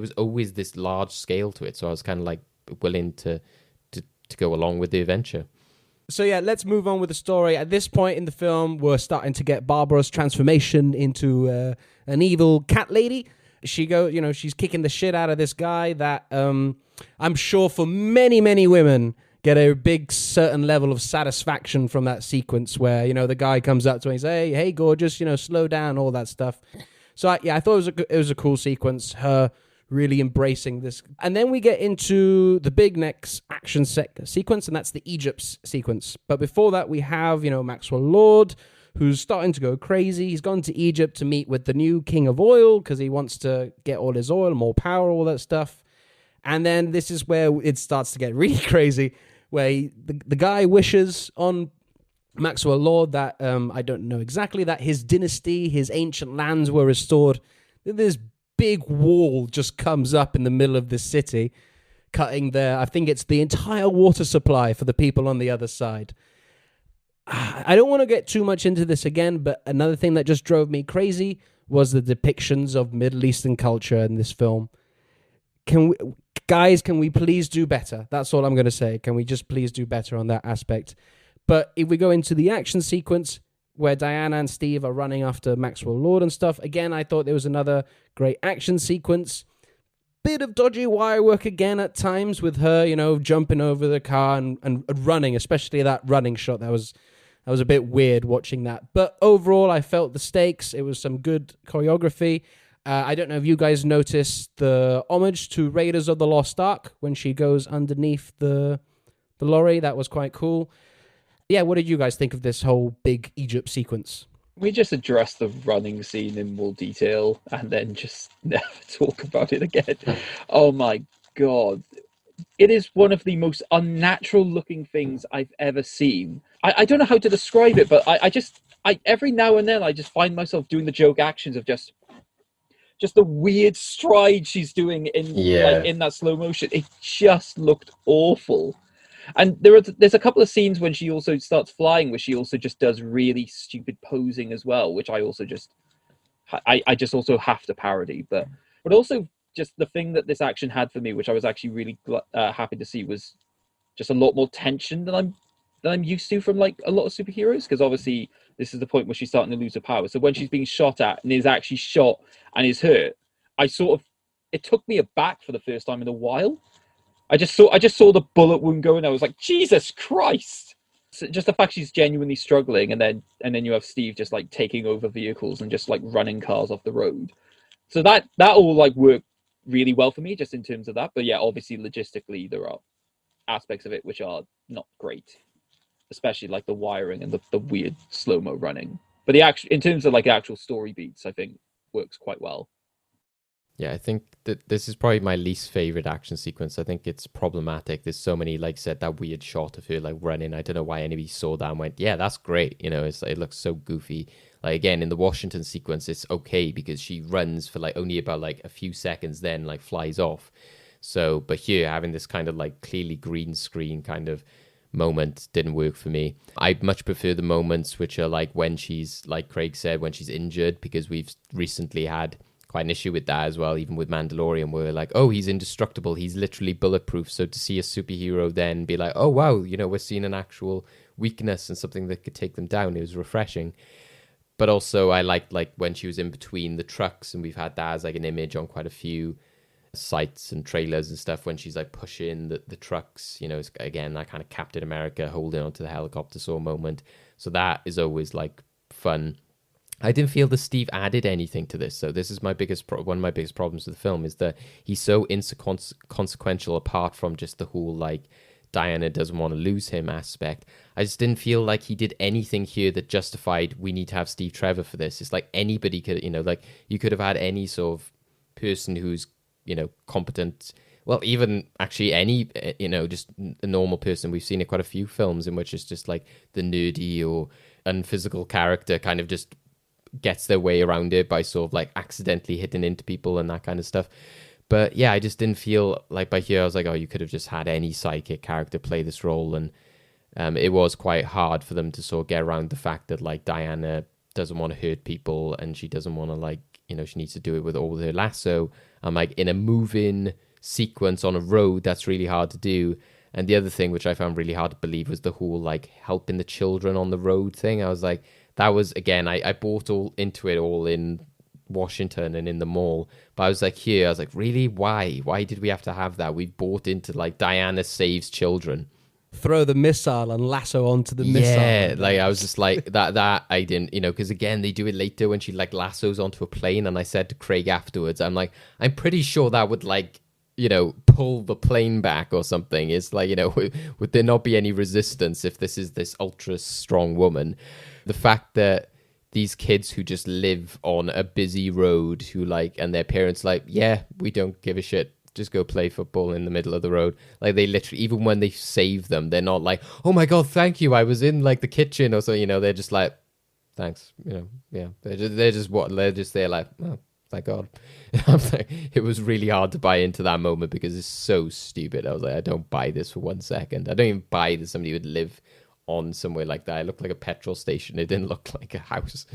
was always this large scale to it. So I was kind of like willing to go along with the adventure. So yeah, let's move on with the story. At this point in the film, we're starting to get Barbara's transformation into an evil cat lady. She she's kicking the shit out of this guy that I'm sure for many, many women get a big certain level of satisfaction from that sequence where, the guy comes up to her and says, hey, gorgeous, slow down, all that stuff. So I thought it was a cool sequence, her really embracing this. And then we get into the big next action sequence, and that's the Egypt sequence. But before that, we have, Maxwell Lord, who's starting to go crazy. He's gone to Egypt to meet with the new king of oil because he wants to get all his oil, more power, all that stuff. And then this is where it starts to get really crazy, where the guy wishes on Maxwell Lord that, I don't know exactly, that his dynasty, his ancient lands were restored. This big wall just comes up in the middle of the city, cutting I think it's the entire water supply for the people on the other side. I don't want to get too much into this again, but another thing that just drove me crazy was the depictions of Middle Eastern culture in this film. Can we please do better? That's all I'm going to say. Can we just please do better on that aspect? But if we go into the action sequence where Diana and Steve are running after Maxwell Lord and stuff, again, I thought there was another great action sequence. Bit of dodgy wire work again at times with her, jumping over the car and running, especially that running shot. That was a bit weird watching that. But overall, I felt the stakes. It was some good choreography. I don't know if you guys noticed the homage to Raiders of the Lost Ark when she goes underneath the lorry. That was quite cool. Yeah, what did you guys think of this whole big Egypt sequence? We just address the running scene in more detail and then just never talk about it again. Oh my God. It is one of the most unnatural looking things I've ever seen. I don't know how to describe it, but I every now and then I just find myself doing the joke actions of just the weird stride she's doing in that slow motion. It just looked awful. And there's a couple of scenes when she also starts flying where she also just does really stupid posing as well, which I just also have to parody. But also just the thing that this action had for me, which I was actually really happy to see, was just a lot more tension than I'm used to from like a lot of superheroes, because obviously this is the point where she's starting to lose her power. So when she's being shot at and is actually shot and is hurt, it took me aback for the first time in a while. I just saw the bullet wound go, and I was like, Jesus Christ! So just the fact she's genuinely struggling, and then you have Steve just like taking over vehicles and just like running cars off the road. So that all like worked really well for me, just in terms of that. But yeah, obviously logistically there are aspects of it which are not great, especially like the wiring and the weird slow-mo running. But in terms of like actual story beats, I think works quite well. Yeah, I think that this is probably my least favorite action sequence. I think it's problematic. There's so many, like I said, that weird shot of her like running. I don't know why anybody saw that and went, yeah, that's great. You know, it looks so goofy. Like again, in the Washington sequence, it's okay because she runs for like only about like a few seconds, then like flies off. So, but here having this kind of like clearly green screen kind of moment didn't work for me. I much prefer the moments which are like when she's, like Craig said, when she's injured, because we've recently had quite an issue with that as well, even with Mandalorian, where we're like, oh, he's indestructible, he's literally bulletproof. So to see a superhero then be like, oh wow, you know, we're seeing an actual weakness and something that could take them down, it was refreshing. But also I liked like when she was in between the trucks, and we've had that as like an image on quite a few sites and trailers and stuff, when she's like pushing the trucks, you know, it's, again, that kind of Captain America holding onto the helicopter saw moment. So that is always like fun. I didn't feel that Steve added anything to this. So this is my one of my biggest problems with the film, is that he's so inconsequential apart from just the whole like Diana doesn't want to lose him aspect. I just didn't feel like he did anything here that justified we need to have Steve Trevor for this. It's like anybody could, you know, like you could have had any sort of person who's, you know, competent. Well, even actually any, you know, just a normal person. We've seen it quite a few films in which it's just like the nerdy or unphysical character kind of just gets their way around it by sort of like accidentally hitting into people and that kind of stuff. But yeah, I just didn't feel like by here I was like, oh, you could have just had any psychic character play this role. And it was quite hard for them to sort of get around the fact that like Diana doesn't want to hurt people, and she doesn't want to like, you know, she needs to do it with all her lasso. I'm like, in a moving sequence on a road, that's really hard to do. And the other thing which I found really hard to believe was the whole like helping the children on the road thing. I was like, that was, again, I bought all into it all in Washington and in the mall. But I was like, here, I was like, really? Why? Why did we have to have that? We've bought into like Diana saves children. Throw the missile and lasso onto the missile. Yeah, like I was just like, that I didn't, you know, because again, they do it later when she like lassos onto a plane. And I said to Craig afterwards, I'm like, I'm pretty sure that would like, you know, pull the plane back or something. It's like, you know, would there not be any resistance if this is this ultra strong woman? The fact that these kids who just live on a busy road, who like, and their parents like, yeah, we don't give a shit, just go play football in the middle of the road. Like they literally, even when they save them, they're not like, oh my God, thank you, I was in like the kitchen or so, you know, they're just like, thanks, you know, yeah. They're just there like, oh, thank God. I'm like, it was really hard to buy into that moment because it's so stupid. I was like, I don't buy this for 1 second. I don't even buy that somebody would live on somewhere like that. It looked like a petrol station. It didn't look like a house.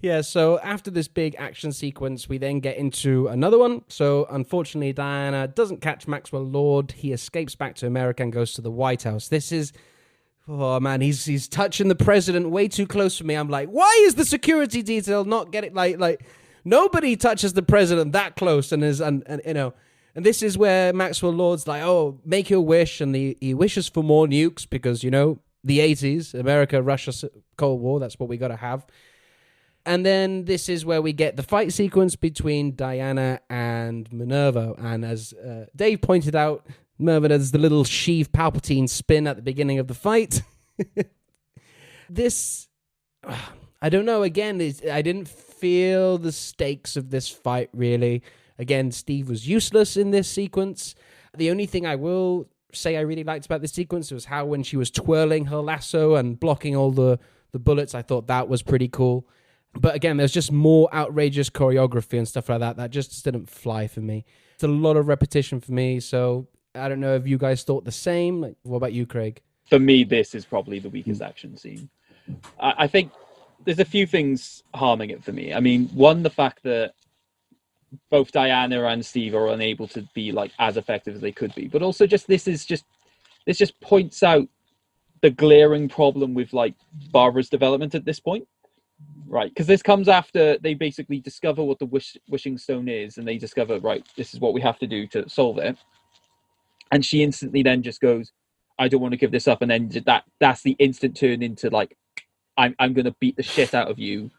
Yeah, so after this big action sequence, we then get into another one. So unfortunately, Diana doesn't catch Maxwell Lord. He escapes back to America and goes to the White House. This is, oh man, he's touching the president way too close for me. I'm like, why is the security detail not getting like nobody touches the president that close? And you know, and this is where Maxwell Lord's like, oh, make your wish, and he wishes for more nukes because, you know, the 80s, America, Russia, Cold War, that's what we got to have. And then this is where we get the fight sequence between Diana and Minerva. And as Dave pointed out, Minerva does the little Sheev Palpatine spin at the beginning of the fight. This, I don't know, again, I didn't feel the stakes of this fight, really. Again, Steve was useless in this sequence. The only thing I will say I really liked about this sequence was how when she was twirling her lasso and blocking all the bullets, I thought that was pretty cool. But again, there's just more outrageous choreography and stuff like that that just didn't fly for me. It's a lot of repetition for me, so I don't know if you guys thought the same. Like, what about you, Craig? For me, this is probably the weakest action scene. I think there's a few things harming it for me. I mean, one, the fact that both Diana and Steve are unable to be like as effective as they could be, but also this just points out the glaring problem with like Barbara's development at this point, right? Because this comes after they basically discover what the wishing stone is, and they discover, right, this is what we have to do to solve it, and she instantly then just goes, I don't want to give this up, and then that's the instant turn into like, I'm gonna beat the shit out of you,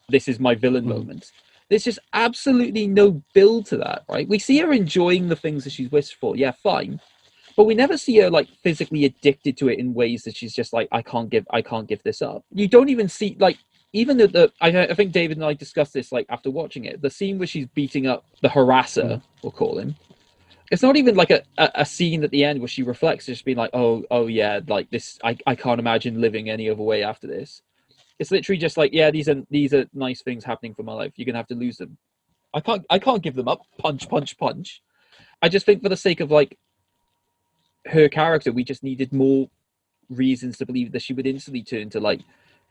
this is my villain moment. There's just absolutely no build to that, right? We see her enjoying the things that she's wished for, yeah, fine, but we never see her like physically addicted to it in ways that she's just like, I can't give this up. You don't even see like, even I think David and I discussed this like after watching it, the scene where she's beating up the harasser, we'll call him. It's not even like a scene at the end where she reflects, just being like, oh yeah, like this, I can't imagine living any other way after this. It's literally just like, yeah, these are nice things happening for my life. You're gonna have to lose them. I can't give them up. Punch, punch, punch. I just think for the sake of like her character, we just needed more reasons to believe that she would instantly turn to like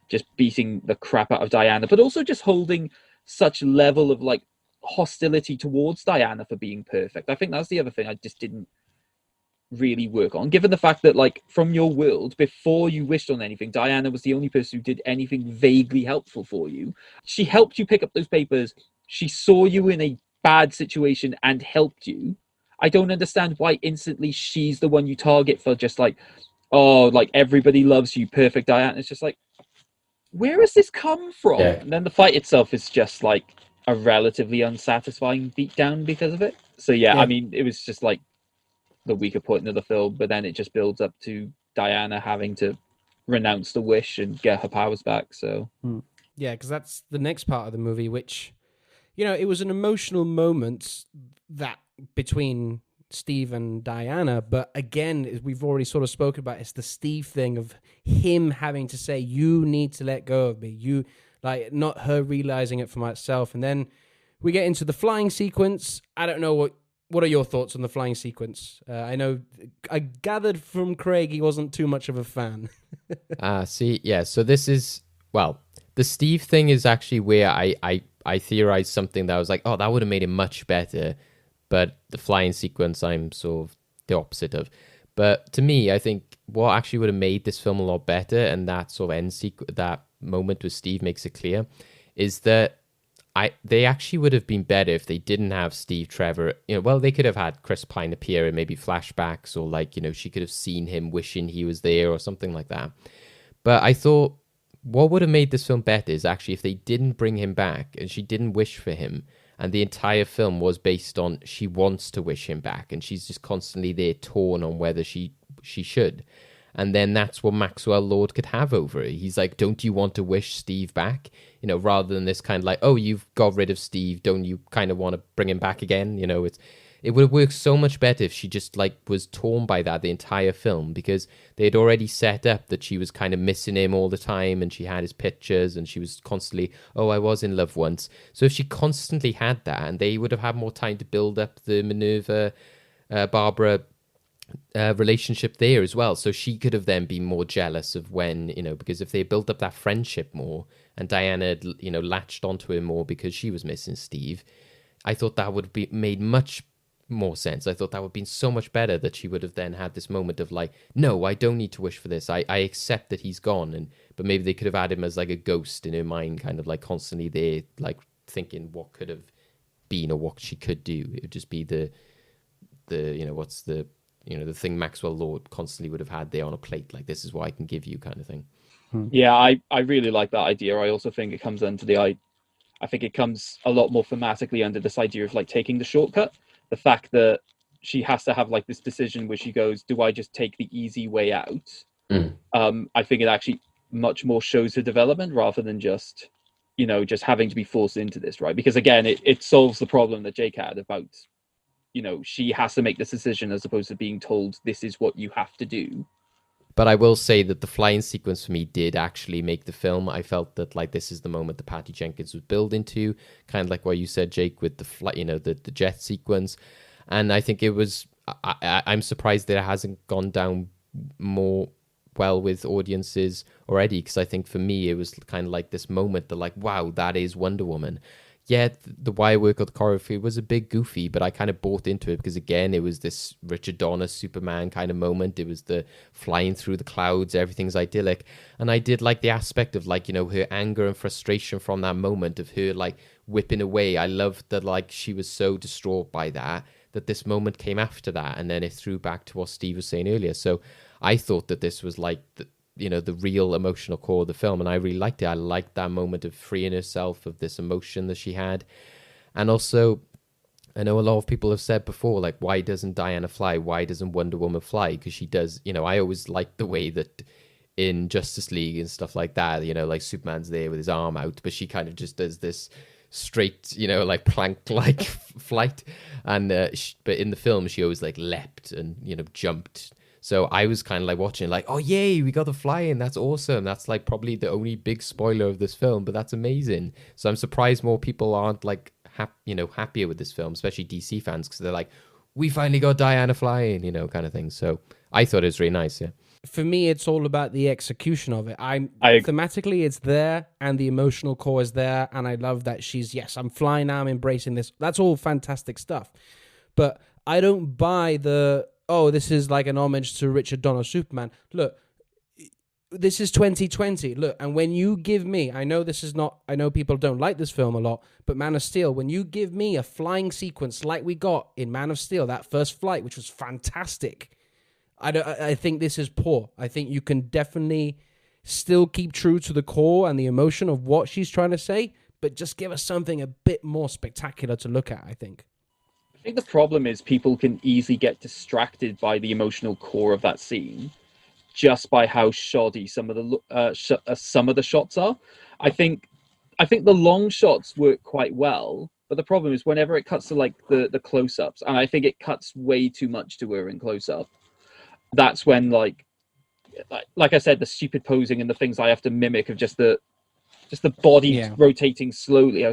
just beating the crap out of Diana, but also just holding such level of like hostility towards Diana for being perfect. I think that's the other thing I just didn't really work on, given the fact that like from your world, before you wished on anything, Diana was the only person who did anything vaguely helpful for you. She helped you pick up those papers. She saw you in a bad situation and helped you. I don't understand why instantly she's the one you target for just like, oh, like everybody loves you, perfect Diana. It's just like, where has this come from? Yeah. And then the fight itself is just like a relatively unsatisfying beatdown because of it. So yeah, I mean, it was just like the weaker point of the film, but then it just builds up to Diana having to renounce the wish and get her powers back. So yeah, because that's the next part of the movie, which, you know, it was an emotional moment that between Steve and Diana, but again, as we've already sort of spoken about, it's the Steve thing of him having to say, you need to let go of me, you, like, not her realizing it for myself. And then we get into the flying sequence. I don't know what are your thoughts on the flying sequence? I know I gathered from Craig he wasn't too much of a fan. So this is, well, the Steve thing is actually where I theorized something that I was like, oh, that would have made it much better. But the flying sequence, I'm sort of the opposite of. But to me, I think what actually would have made this film a lot better, and that sort of end sequence, that moment with Steve makes it clear, is that they actually would have been better if they didn't have Steve Trevor. You know, well, they could have had Chris Pine appear in maybe flashbacks, or like, you know, she could have seen him wishing he was there or something like that. But I thought what would have made this film better is actually if they didn't bring him back and she didn't wish for him. And the entire film was based on she wants to wish him back, and she's just constantly there torn on whether she should. And then that's what Maxwell Lord could have over it. He's like, don't you want to wish Steve back? You know, rather than this kind of like, oh, you've got rid of Steve, don't you kind of want to bring him back again? You know, it would have worked so much better if she just like was torn by that the entire film, because they had already set up that she was kind of missing him all the time, and she had his pictures, and she was constantly, oh, I was in love once. So if she constantly had that, and they would have had more time to build up the Minerva, Barbara relationship there as well. So she could have then been more jealous of when, you know, because if they built up that friendship more and Diana had, you know, latched onto him more because she was missing Steve, I thought that would be made much more sense. I thought that would have been so much better, that she would have then had this moment of like, no, I don't need to wish for this. I accept that he's gone. But maybe they could have had him as like a ghost in her mind, kind of like constantly there, like thinking what could have been or what she could do. It would just be the you know, what's the, you know, the thing Maxwell Lord constantly would have had there on a plate, like, this is what I can give you kind of thing. Yeah, I really like that idea. I also think it comes under I think it comes a lot more thematically under this idea of like taking the shortcut. The fact that she has to have like this decision where she goes, do I just take the easy way out? I think it actually much more shows her development rather than just just having to be forced into this, right? Because again, it solves the problem that Jake had about, she has to make this decision as opposed to being told this is what you have to do. But I will say that the flying sequence for me did actually make the film. I felt that like this is the moment that Patty Jenkins was building to, kind of like what you said, Jake, with the flight, the jet sequence. And I think it was, I'm surprised that it hasn't gone down more well with audiences already, because I think for me it was kind of like this moment that like, wow, that is Wonder Woman. Yeah, the wire work of the choreography was a bit goofy, but I kind of bought into it because, again, it was this Richard Donner Superman kind of moment. It was the flying through the clouds, everything's idyllic. And I did like the aspect of, like, her anger and frustration from that moment of her, like, whipping away. I loved that, like, she was so distraught by that this moment came after that. And then it threw back to what Steve was saying earlier. So I thought that this was, like, the real emotional core of the film, and I really liked it. I liked that moment of freeing herself of this emotion that she had. And also, I know a lot of people have said before, like, why doesn't Diana fly? Why doesn't Wonder Woman fly? Because she does, I always liked the way that in Justice League and stuff like that, like Superman's there with his arm out, but she kind of just does this straight, like plank-like flight. And but in the film, she always like leapt and, jumped. So I was kind of like watching, like, oh, yay, we got the flying. That's awesome. That's like probably the only big spoiler of this film, but that's amazing. So I'm surprised more people aren't like, happier with this film, especially DC fans, because they're like, we finally got Diana flying, kind of thing. So I thought it was really nice, yeah. For me, it's all about the execution of it. Thematically, it's there, and the emotional core is there, and I love that she's, yes, I'm flying now, I'm embracing this. That's all fantastic stuff. But I don't buy this is like an homage to Richard Donner Superman. Look, this is 2020. Look, and when you give me, I know people don't like this film a lot, but Man of Steel, when you give me a flying sequence like we got in Man of Steel, that first flight, which was fantastic, I think this is poor. I think you can definitely still keep true to the core and the emotion of what she's trying to say, but just give us something a bit more spectacular to look at, I think. I think the problem is people can easily get distracted by the emotional core of that scene just by how shoddy some of the shots are. I think the long shots work quite well, but the problem is whenever it cuts to like the close-ups, and I think it cuts way too much to her in close-up, that's when like I said, the stupid posing and the things I have to mimic of just the body rotating slowly.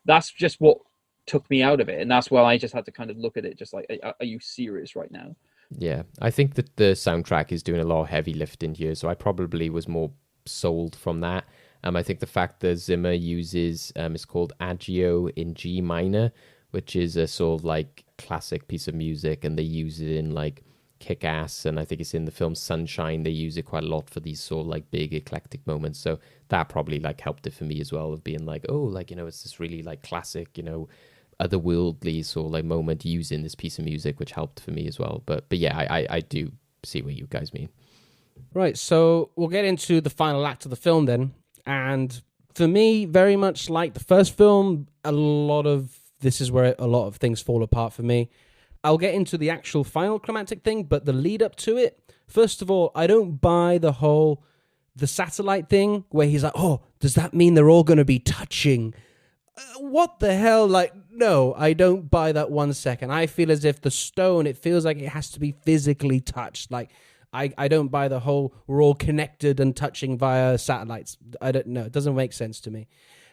That's just what took me out of it, and that's why I just had to kind of look at it just like, are you serious right now? Yeah, I think that the soundtrack is doing a lot of heavy lifting here, so I probably was more sold from that. I think the fact that Zimmer uses it's called Adagio in G minor, which is a sort of like classic piece of music, and they use it in like Kick-Ass, and I think it's in the film Sunshine. They use it quite a lot for these sort of like big eclectic moments, so that probably like helped it for me as well, of being like, oh, like, it's this really like classic, otherworldly sort of like moment using this piece of music, which helped for me as well. But yeah, I do see what you guys mean. Right, so we'll get into the final act of the film then. And for me, very much like the first film, this is where a lot of things fall apart for me. I'll get into the actual final climactic thing, but the lead up to it, first of all, I don't buy the satellite thing where he's like, oh, does that mean they're all going to be touching? What the hell? Like, no, I don't buy that 1 second. I feel as if the stone, it feels like it has to be physically touched. Like, I don't buy the whole we're all connected and touching via satellites. I don't know. It doesn't make sense to me.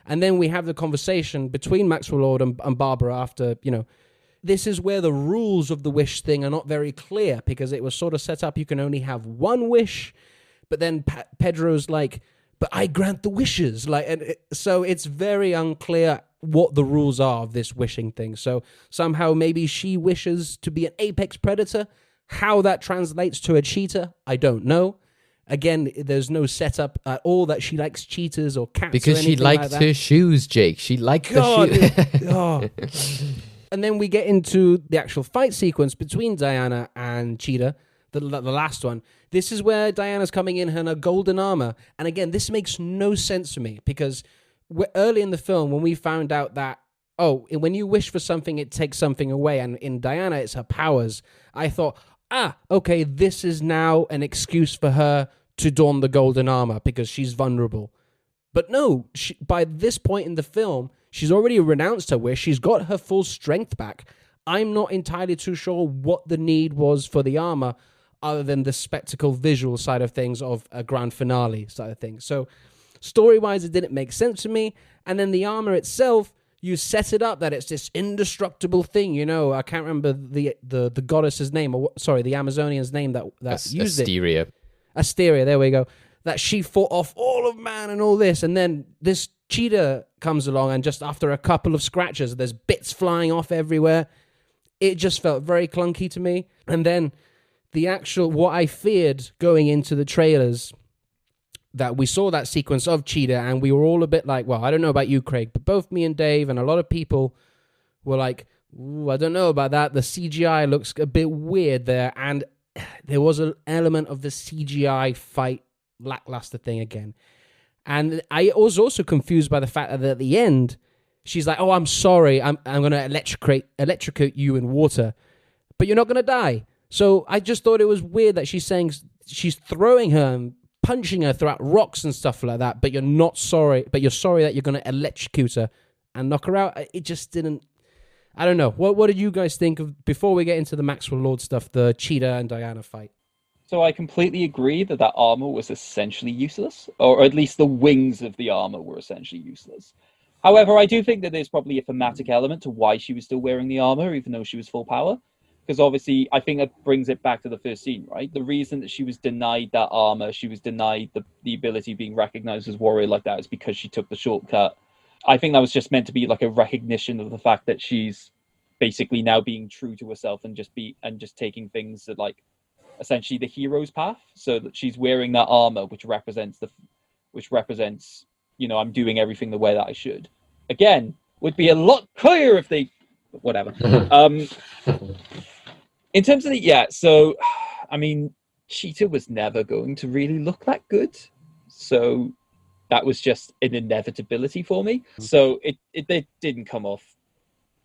And then we have the conversation between Maxwell Lord and Barbara after, this is where the rules of the wish thing are not very clear, because it was sort of set up you can only have one wish, but then Pedro's like, but I grant the wishes. So it's very unclear what the rules are of this wishing thing. So somehow maybe she wishes to be an apex predator. How that translates to a cheetah, I don't know. Again, there's no setup at all that she likes cheetahs or cats. Because or she liked her shoes, Jake. She liked the shoes. And then we get into the actual fight sequence between Diana and Cheetah, the last one. This is where Diana's coming in her golden armor. And again, this makes no sense to me, because early in the film, when we found out that, when you wish for something, it takes something away. And in Diana, it's her powers. I thought, okay, this is now an excuse for her to don the golden armor because she's vulnerable. But no, by this point in the film, she's already renounced her wish. She's got her full strength back. I'm not entirely too sure what the need was for the armor, other than the spectacle visual side of things of a grand finale side of things. So story-wise, it didn't make sense to me. And then the armor itself, you set it up that it's this indestructible thing. You know, I can't remember the goddess's name, or sorry, the Amazonian's name that used Asteria. it. Asteria, there we go. That she fought off all of man and all this. And then this cheetah comes along, and just after a couple of scratches, there's bits flying off everywhere. It just felt very clunky to me. And then the actual, what I feared going into the trailers, that we saw that sequence of Cheetah, and we were all a bit like, well, I don't know about you, Craig, but both me and Dave and a lot of people were like, ooh, I don't know about that. The CGI looks a bit weird there. And there was an element of the CGI fight lackluster thing again. And I was also confused by the fact that at the end, she's like, oh, I'm sorry. I'm going to electrocute you in water, but you're not going to die. So I just thought it was weird that she's saying she's throwing her and punching her throughout rocks and stuff like that, but you're not sorry, but you're sorry that you're going to electrocute her and knock her out. It just didn't, I don't know. What did you guys think of, before we get into the Maxwell Lord stuff, the Cheetah and Diana fight? So I completely agree that armor was essentially useless, or at least the wings of the armor were essentially useless. However, I do think that there's probably a thematic element to why she was still wearing the armor, even though she was full power. Because obviously, I think that brings it back to the first scene, right? The reason that she was denied that armor, she was denied the ability of being recognized as warrior like that, is because she took the shortcut. I think that was just meant to be like a recognition of the fact that she's basically now being true to herself and just taking things that, like, essentially the hero's path. So that she's wearing that armor, which represents, you know, I'm doing everything the way that I should. Again, would be a lot clearer if they, whatever. In terms of so, I mean, Cheetah was never going to really look that good. So that was just an inevitability for me. So it didn't come off.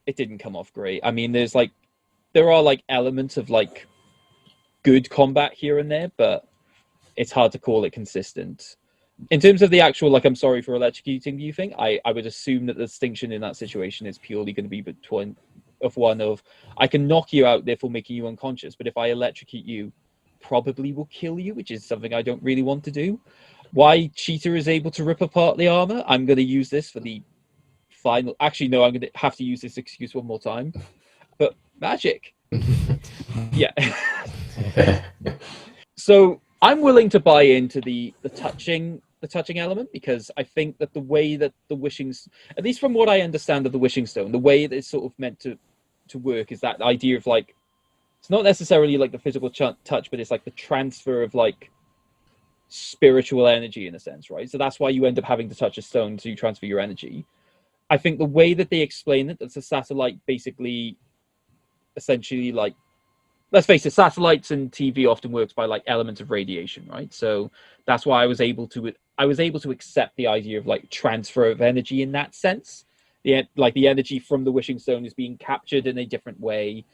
It didn't come off great. I mean, there are like elements of like good combat here and there, but it's hard to call it consistent. In terms of the actual, like, I'm sorry for electrocuting you thing, I would assume that the distinction in that situation is purely going to be between one of I can knock you out, therefore making you unconscious, but if I electrocute you, probably will kill you, which is something I don't really want to do. Why Cheetah is able to rip apart the armor, I'm going to use this for the final. Actually, no, I'm going to have to use this excuse one more time. But magic. Yeah. So I'm willing to buy into the touching element, because I think that the way that the wishing, at least from what I understand of the wishing stone, the way that it's sort of meant to work is that idea of like, it's not necessarily like the physical touch, but it's like the transfer of like spiritual energy in a sense, right? So that's why you end up having to touch a stone to transfer your energy. I think the way that they explain it, that's a satellite basically, essentially, like, let's face it, satellites and TV often works by like elements of radiation, right? So that's why I was able to accept the idea of like transfer of energy in that sense. The energy from the wishing stone is being captured in a different way.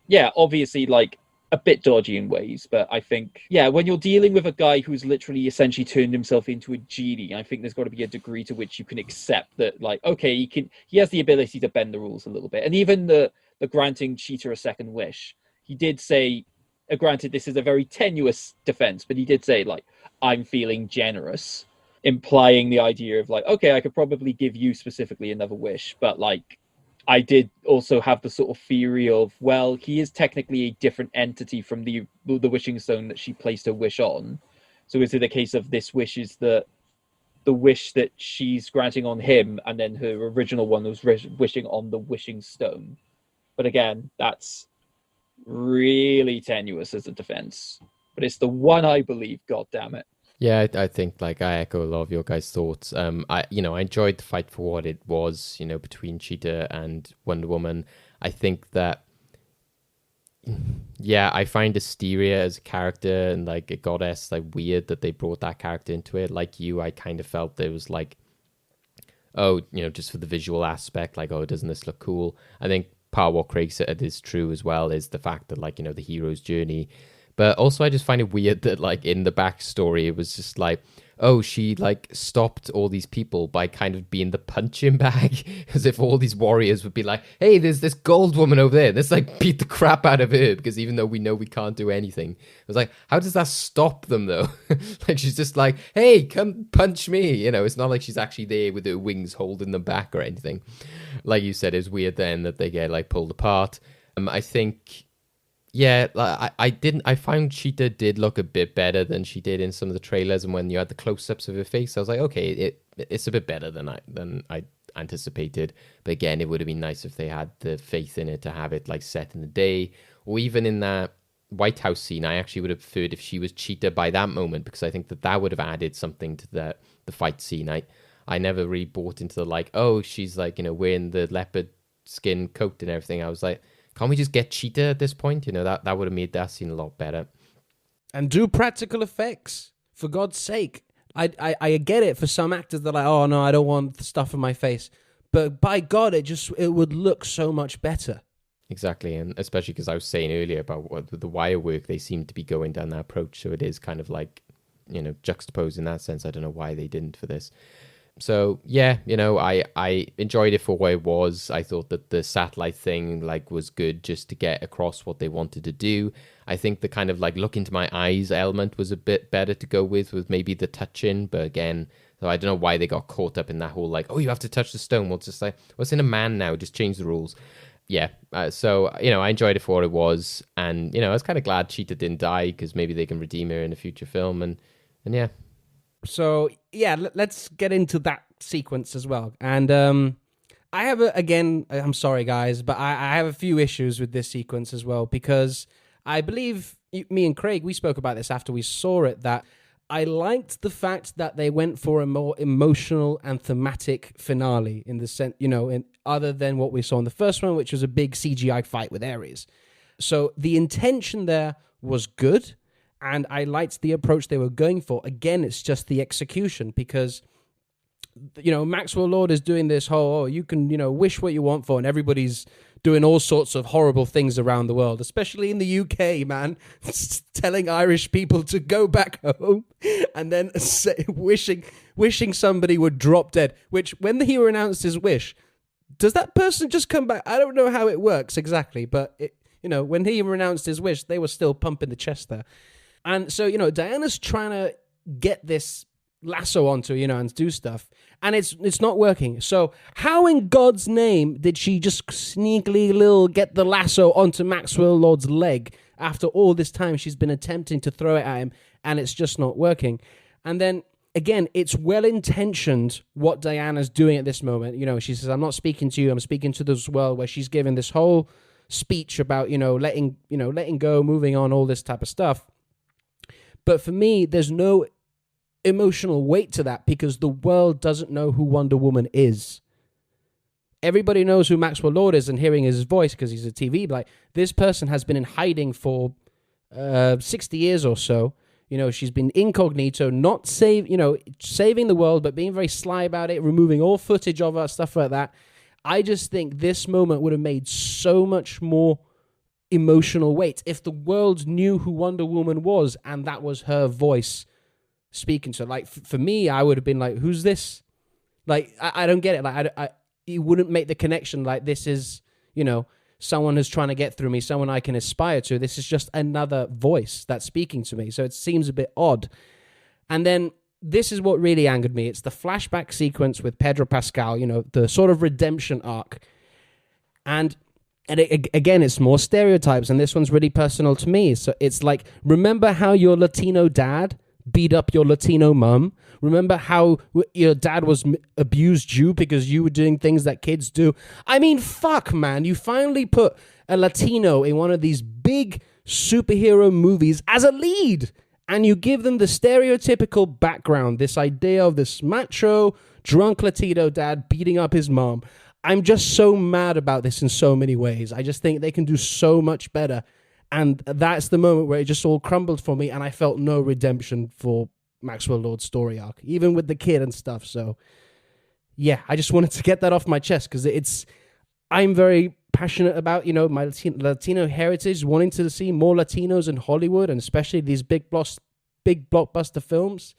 Yeah, obviously like a bit dodgy in ways, but I think, yeah, when you're dealing with a guy who's literally essentially turned himself into a genie, I think there's got to be a degree to which you can accept that, like, okay, he has the ability to bend the rules a little bit. And even the granting Cheetah a second wish, he did say, granted, this is a very tenuous defense, but he did say, like, I'm feeling generous, implying the idea of, like, okay, I could probably give you specifically another wish, but, like, I did also have the sort of theory of, well, he is technically a different entity from the wishing stone that she placed her wish on. So is it a case of this wish is the wish that she's granting on him, and then her original one was wishing on the wishing stone? But again, that's really tenuous as a defense, but it's the one I believe. God damn it. Yeah, I think like I echo a lot of your guys' thoughts. I enjoyed the fight for what it was, between Cheetah and Wonder Woman. I think that, yeah, I find Asteria as a character and like a goddess like weird that they brought that character into it. Like you, I kind of felt there was like, oh, just for the visual aspect, like, oh, doesn't this look cool? I think part of what Craig said is true as well, is the fact that, like, the hero's journey. But also I just find it weird that, like, in the backstory, it was just like, oh, she like stopped all these people by kind of being the punching bag, as if all these warriors would be like, hey, there's this gold woman over there, let's like beat the crap out of her, because even though we know we can't do anything, it was like, how does that stop them though? Like, she's just like, hey, come punch me, you know. It's not like she's actually there with her wings holding them back or anything. Like you said, it's weird then that they get like pulled apart. I think, yeah, I found Cheetah did look a bit better than she did in some of the trailers, and when you had the close-ups of her face, I was like, okay, it's a bit better than I anticipated. But again, it would have been nice if they had the faith in it to have it like set in the day, or even in that White House scene. I actually would have preferred if she was Cheetah by that moment, because I think that would have added something to the fight scene. I never really bought into the like, oh, she's like, you know, wearing the leopard skin coat and everything. I was like, can't we just get Cheetah at this point? You know, that would have made that scene a lot better. And do practical effects, for God's sake. I get it for some actors that are like, oh no, I don't want the stuff in my face. But by God, it would look so much better. Exactly, and especially because I was saying earlier about the wire work, they seem to be going down that approach. So it is kind of like, you know, juxtaposed in that sense. I don't know why they didn't for this. So yeah, you know, I enjoyed it for what it was. I thought that the satellite thing like was good just to get across what they wanted to do. I think the kind of like look into my eyes element was a bit better to go with maybe the touching. But again, so I don't know why they got caught up in that whole like, oh, you have to touch the stone. Well, it's just like, what's in a man now? Just change the rules. Yeah, so, you know, I enjoyed it for what it was. And, you know, I was kind of glad Cheetah didn't die, because maybe they can redeem her in a future film. And yeah. So, yeah, let's get into that sequence as well. And I have, again, I'm sorry, guys, but I have a few issues with this sequence as well, because I believe me and Craig, we spoke about this after we saw it, that I liked the fact that they went for a more emotional and thematic finale in the sense, you know, other than what we saw in the first one, which was a big CGI fight with Ares. So the intention there was good, and I liked the approach they were going for. Again, it's just the execution, because, you know, Maxwell Lord is doing this whole, oh, you can, you know, wish what you want for, and everybody's doing all sorts of horrible things around the world, especially in the UK, man, telling Irish people to go back home and then wishing somebody would drop dead, which when the hero announced his wish, does that person just come back? I don't know how it works exactly, but, you know, when he announced his wish, they were still pumping the chest there. And so, you know, Diana's trying to get this lasso onto, you know, and do stuff, and it's not working. So how in God's name did she just sneakily get the lasso onto Maxwell Lord's leg after all this time she's been attempting to throw it at him, and it's just not working? And then again, it's well-intentioned what Diana's doing at this moment. You know, she says, I'm not speaking to you, I'm speaking to this world, where she's giving this whole speech about, letting go, moving on, all this type of stuff. But for me, there's no emotional weight to that, because the world doesn't know who Wonder Woman is. Everybody knows who Maxwell Lord is, and hearing his voice because he's a TV, like, this person has been in hiding for 60 years or so. You know, she's been incognito, not saving the world, but being very sly about it, removing all footage of her, stuff like that. I just think this moment would have made so much more emotional weight if the world knew who Wonder Woman was, and that was her voice speaking to her. Like, for me, I would have been like, who's this? Like, I don't get it. Like, you wouldn't make the connection, like, this is, you know, someone who's trying to get through me, someone I can aspire to. This is just another voice that's speaking to me. So it seems a bit odd. And then this is what really angered me. It's the flashback sequence with Pedro Pascal, you know, the sort of redemption arc. And again, it's more stereotypes, and this one's really personal to me. So it's like, remember how your Latino dad beat up your Latino mom? Remember how your dad abused you because you were doing things that kids do? I mean, fuck, man. You finally put a Latino in one of these big superhero movies as a lead, and you give them the stereotypical background, this idea of this macho, drunk Latino dad beating up his mom. I'm just so mad about this in so many ways. I just think they can do so much better. And that's the moment where it just all crumbled for me, and I felt no redemption for Maxwell Lord's story arc, even with the kid and stuff. So, yeah, I just wanted to get that off my chest, because I'm very passionate about, you know, my Latino heritage, wanting to see more Latinos in Hollywood, and especially these big blockbuster films.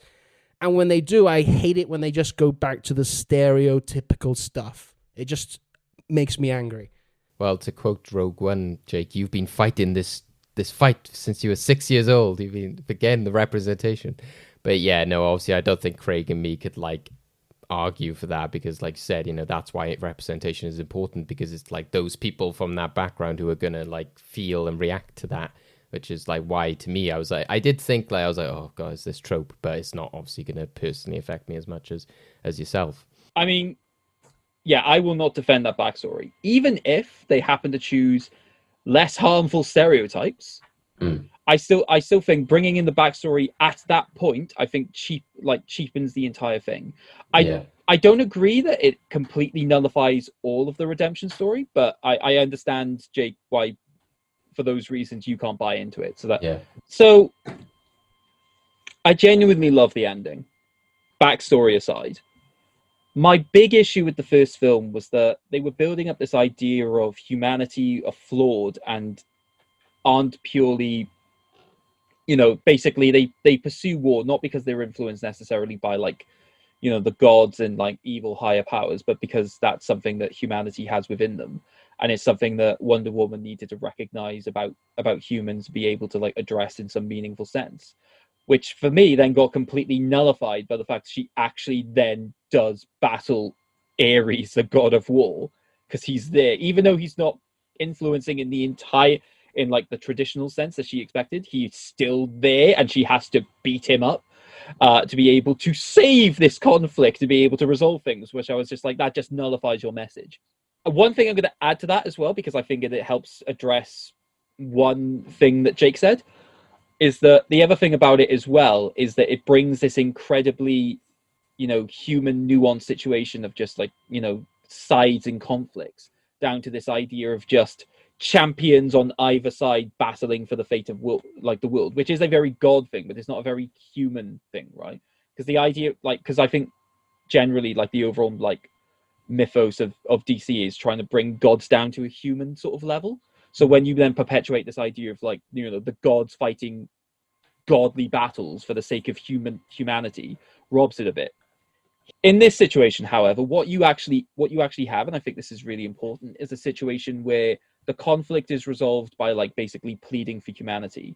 And when they do, I hate it when they just go back to the stereotypical stuff. It just makes me angry. Well, to quote Rogue One, Jake, you've been fighting this fight since you were 6 years old. You've been, again, the representation. But yeah, no, obviously I don't think Craig and me could like argue for that, because like you said, you know, that's why representation is important, because it's like those people from that background who are going to like feel and react to that, which is like why to me, I was like, I did think like, I was like, oh God, it's this trope, but it's not obviously going to personally affect me as much as yourself. I mean, yeah, I will not defend that backstory. Even if they happen to choose less harmful stereotypes, I still think bringing in the backstory at that point, I think cheapens the entire thing. I don't agree that it completely nullifies all of the redemption story, but I understand, Jake, why for those reasons you can't buy into it. So I genuinely love the ending. Backstory aside, my big issue with the first film was that they were building up this idea of humanity are flawed and aren't purely, you know, basically they pursue war not because they're influenced necessarily by like, you know, the gods and like evil higher powers, but because that's something that humanity has within them, and it's something that Wonder Woman needed to recognize about humans, be able to like address in some meaningful sense, which for me then got completely nullified by the fact that she actually then does battle Ares, the god of war, because he's there, even though he's not influencing in like the traditional sense that she expected. He's still there, and she has to beat him up to be able to save this conflict, to be able to resolve things, which I was just like, that just nullifies your message. One thing I'm going to add to that as well, because I think it helps address one thing that Jake said, is that the other thing about it as well is that it brings this incredibly, you know, human nuanced situation of just like, you know, sides and conflicts down to this idea of just champions on either side battling for the fate of the world, which is a very god thing, but it's not a very human thing, right? Because the idea, like, because I think generally like the overall like mythos of DC is trying to bring gods down to a human sort of level. So when you then perpetuate this idea of like, you know, the gods fighting godly battles for the sake of humanity, robs it a bit. In this situation, however, what you actually have, and I think this is really important, is a situation where the conflict is resolved by like basically pleading for humanity.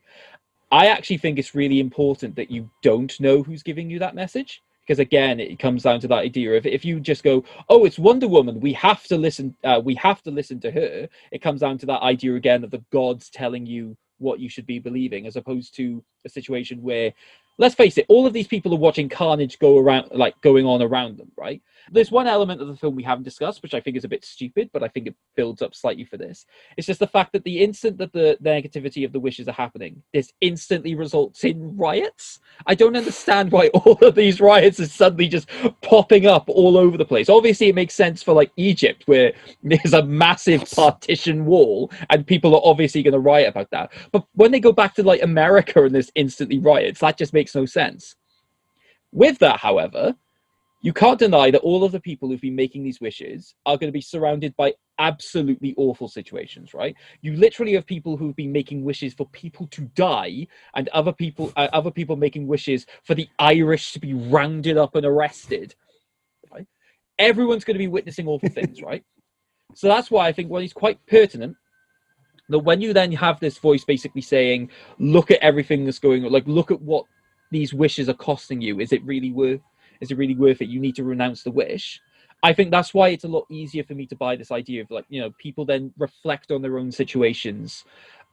I actually think it's really important that you don't know who's giving you that message, because again, it comes down to that idea of if you just go, oh, it's Wonder Woman, we have to listen to her. It comes down to that idea again of the gods telling you what you should be believing, as opposed to a situation where, let's face it, all of these people are watching carnage going on around them, right? There's one element of the film we haven't discussed, which I think is a bit stupid, but I think it builds up slightly for this. It's just the fact that the instant that the negativity of the wishes are happening, this instantly results in riots. I don't understand why all of these riots are suddenly just popping up all over the place. Obviously, it makes sense for like Egypt, where there's a massive partition wall, and people are obviously going to riot about that. But when they go back to like America and there's instantly riots, that just makes no sense. With that, however, you can't deny that all of the people who've been making these wishes are going to be surrounded by absolutely awful situations, right? You literally have people who've been making wishes for people to die, and other people making wishes for the Irish to be rounded up and arrested. Right? Everyone's going to be witnessing awful things, right? So that's why I think it's quite pertinent that when you then have this voice basically saying, look at everything that's going on, like, look at what these wishes are costing you. Is it really worth it? You need to renounce the wish. I think that's why it's a lot easier for me to buy this idea of like, you know, people then reflect on their own situations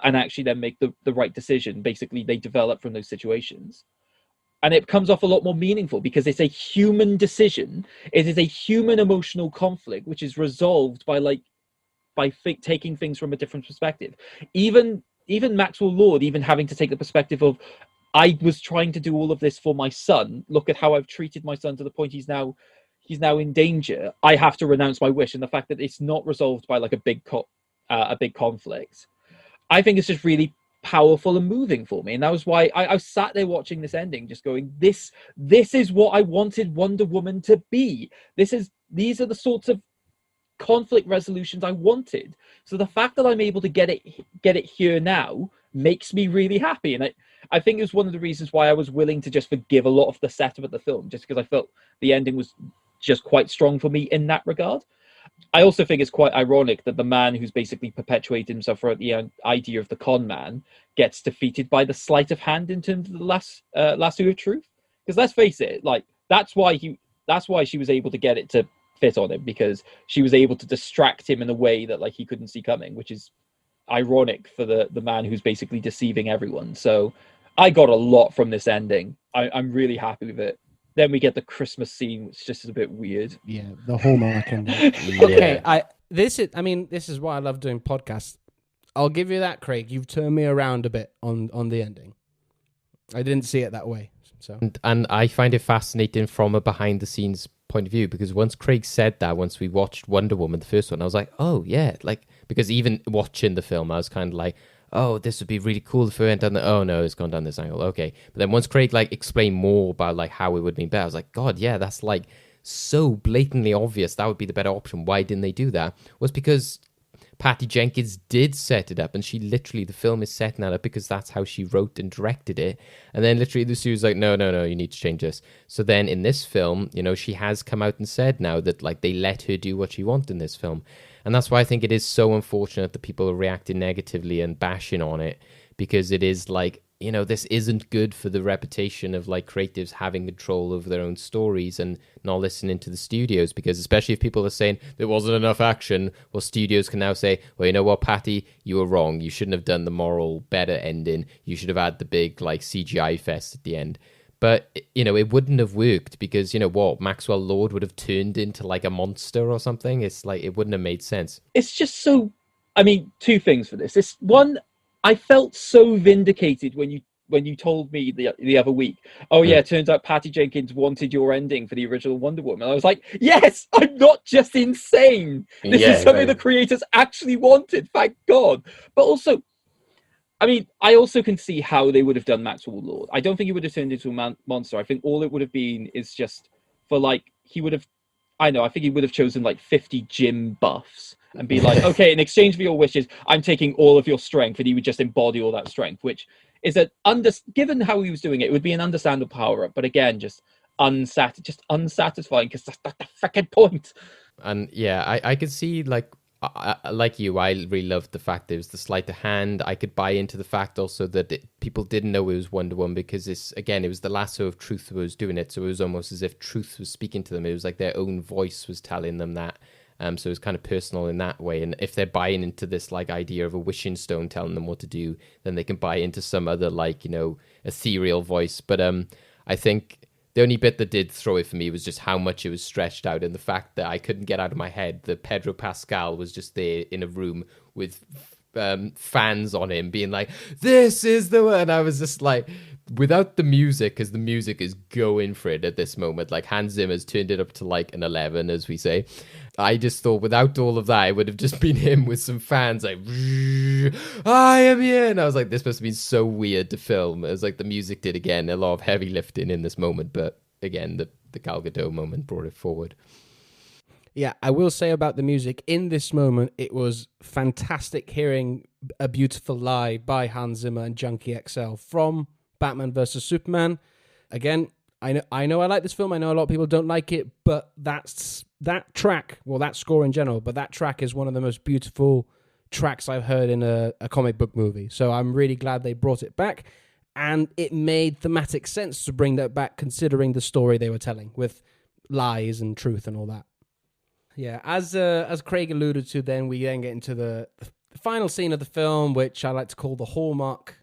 and actually then make the right decision. Basically, they develop from those situations. And it comes off a lot more meaningful because it's a human decision. It is a human emotional conflict, which is resolved by taking things from a different perspective. Even Maxwell Lord, even having to take the perspective of, I was trying to do all of this for my son. Look at how I've treated my son to the point he's now in danger. I have to renounce my wish. And the fact that it's not resolved by like a big conflict, I think it's just really powerful and moving for me. And that was why I sat there watching this ending, just going, this is what I wanted Wonder Woman to be. These are the sorts of conflict resolutions I wanted. So the fact that I'm able to get it here now makes me really happy. And I think it was one of the reasons why I was willing to just forgive a lot of the setup of the film, just because I felt the ending was just quite strong for me in that regard. I also think it's quite ironic that the man who's basically perpetuated himself throughout the idea of the con man gets defeated by the sleight of hand in terms of the lasso of truth. Because let's face it, like that's why she was able to get it to fit on him, because she was able to distract him in a way that like he couldn't see coming, which is ironic for the man who's basically deceiving everyone. So I got a lot from this ending. I'm really happy with it. Then we get the Christmas scene, which just is a bit weird. Yeah, the Hallmark ending. Okay, this is why I love doing podcasts. I'll give you that, Craig. You've turned me around a bit on the ending. I didn't see it that way. So and I find it fascinating from a behind the scenes point of view, because once Craig said that, once we watched Wonder Woman, the first one, I was like, oh yeah, like, because even watching the film, I was kind of like, oh, this would be really cool if it went down the, oh no, it's gone down this angle. Okay. But then once Craig like explained more about like how it would be better, I was like, God, yeah, that's like so blatantly obvious. That would be the better option. Why didn't they do that? Was because Patty Jenkins did set it up, and she literally, the film is setting that up because that's how she wrote and directed it. And then literally the studio was like, no, you need to change this. So then in this film, you know, she has come out and said now that like they let her do what she wanted in this film. And that's why I think it is so unfortunate that people are reacting negatively and bashing on it, because it is like, you know, this isn't good for the reputation of like creatives having control over their own stories and not listening to the studios. Because especially if people are saying there wasn't enough action, well, studios can now say, well, you know what, Patty, you were wrong. You shouldn't have done the moral better ending. You should have had the big like CGI fest at the end. But, you know, it wouldn't have worked because, you know what, Maxwell Lord would have turned into like a monster or something. It's like, it wouldn't have made sense. It's just so, I mean, two things for this. It's one, I felt so vindicated when you told me the other week, oh yeah, it turns out Patty Jenkins wanted your ending for the original Wonder Woman. I was like, yes, I'm not just insane. This is something the creators actually wanted, thank God. But also, I mean, I also can see how they would have done Maxwell Lord. I don't think he would have turned into a monster. I think all it would have been is just for like, I think he would have chosen like 50 gym buffs and be like, okay, in exchange for your wishes, I'm taking all of your strength, and he would just embody all that strength, which is given how he was doing it, it would be an understandable power-up, but again, just unsatisfying, because that's the freaking point. And yeah, I could see like you, I really loved the fact there was the sleight of hand. I could buy into the fact also that people didn't know it was Wonder Woman, because it was the lasso of truth that was doing it. So it was almost as if truth was speaking to them. It was like their own voice was telling them that. So it was kind of personal in that way. And if they're buying into this like idea of a wishing stone telling them what to do, then they can buy into some other like, you know, ethereal voice. But I think the only bit that did throw it for me was just how much it was stretched out, and the fact that I couldn't get out of my head that Pedro Pascal was just there in a room with fans on him being like, this is the one. I was just like, without the music, because the music is going for it at this moment, like Hans Zimmer's turned it up to like an 11, as we say. I just thought without all of that, it would have just been him with some fans like, I am here. And I was like, this must have been so weird to film. It was like the music did, again, a lot of heavy lifting in this moment. But again, the Gal Gadot moment brought it forward. Yeah, I will say about the music, in this moment, it was fantastic hearing A Beautiful Lie by Hans Zimmer and Junkie XL from Batman vs. Superman. Again, I know I like this film. I know a lot of people don't like it, but that track, well, that score in general, but that track is one of the most beautiful tracks I've heard in a comic book movie. So I'm really glad they brought it back, and it made thematic sense to bring that back, considering the story they were telling with lies and truth and all that. Yeah, as Craig alluded to, then we then get into the final scene of the film, which I like to call the Hallmark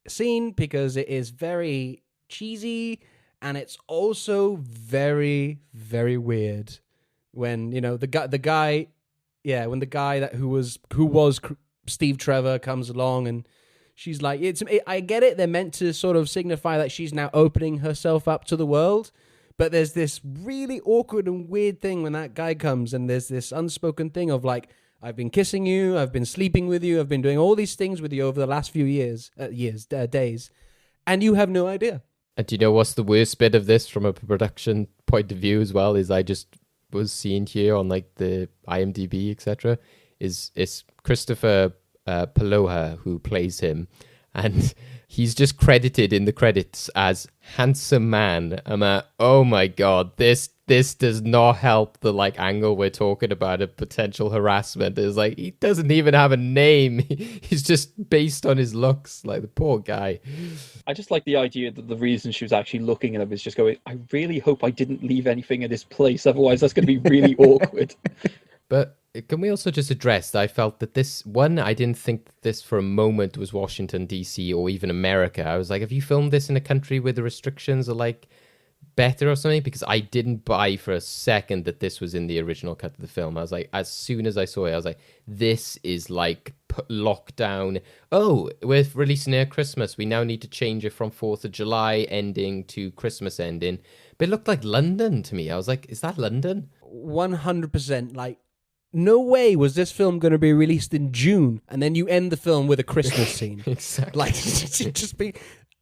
scene, because it is very cheesy and it's also very, very weird. When, you know, the guy who was Steve Trevor comes along, and she's like, I get it, they're meant to sort of signify that she's now opening herself up to the world. But there's this really awkward and weird thing when that guy comes, and there's this unspoken thing of like, I've been kissing you, I've been sleeping with you, I've been doing all these things with you over the last few days, and you have no idea. And do you know what's the worst bit of this from a production point of view as well? Is I just was seeing here on like the IMDb, etc. Is Christopher Paloha who plays him. and he's just credited in the credits as handsome man. I'm like, oh my god, this does not help the like angle we're talking about of potential harassment. It's like he doesn't even have a name. He's just based on his looks. Like the poor guy. I just like the idea that the reason she was actually looking at him is just going, I really hope I didn't leave anything in this place, otherwise that's going to be really awkward. But can we also just address that I felt that this one, I didn't think this for a moment was Washington, D.C. or even America. I was like, have you filmed this in a country where the restrictions are like better or something? Because I didn't buy for a second that this was in the original cut of the film. I was like, as soon as I saw it, I was like, this is like lockdown. Oh, we're releasing it at Christmas. We now need to change it from 4th of July ending to Christmas ending. But it looked like London to me. I was like, is that London? 100%. Like, no way was this film going to be released in June, and then you end the film with a Christmas scene. Exactly. Like, just be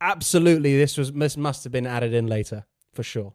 absolutely. This must have been added in later for sure.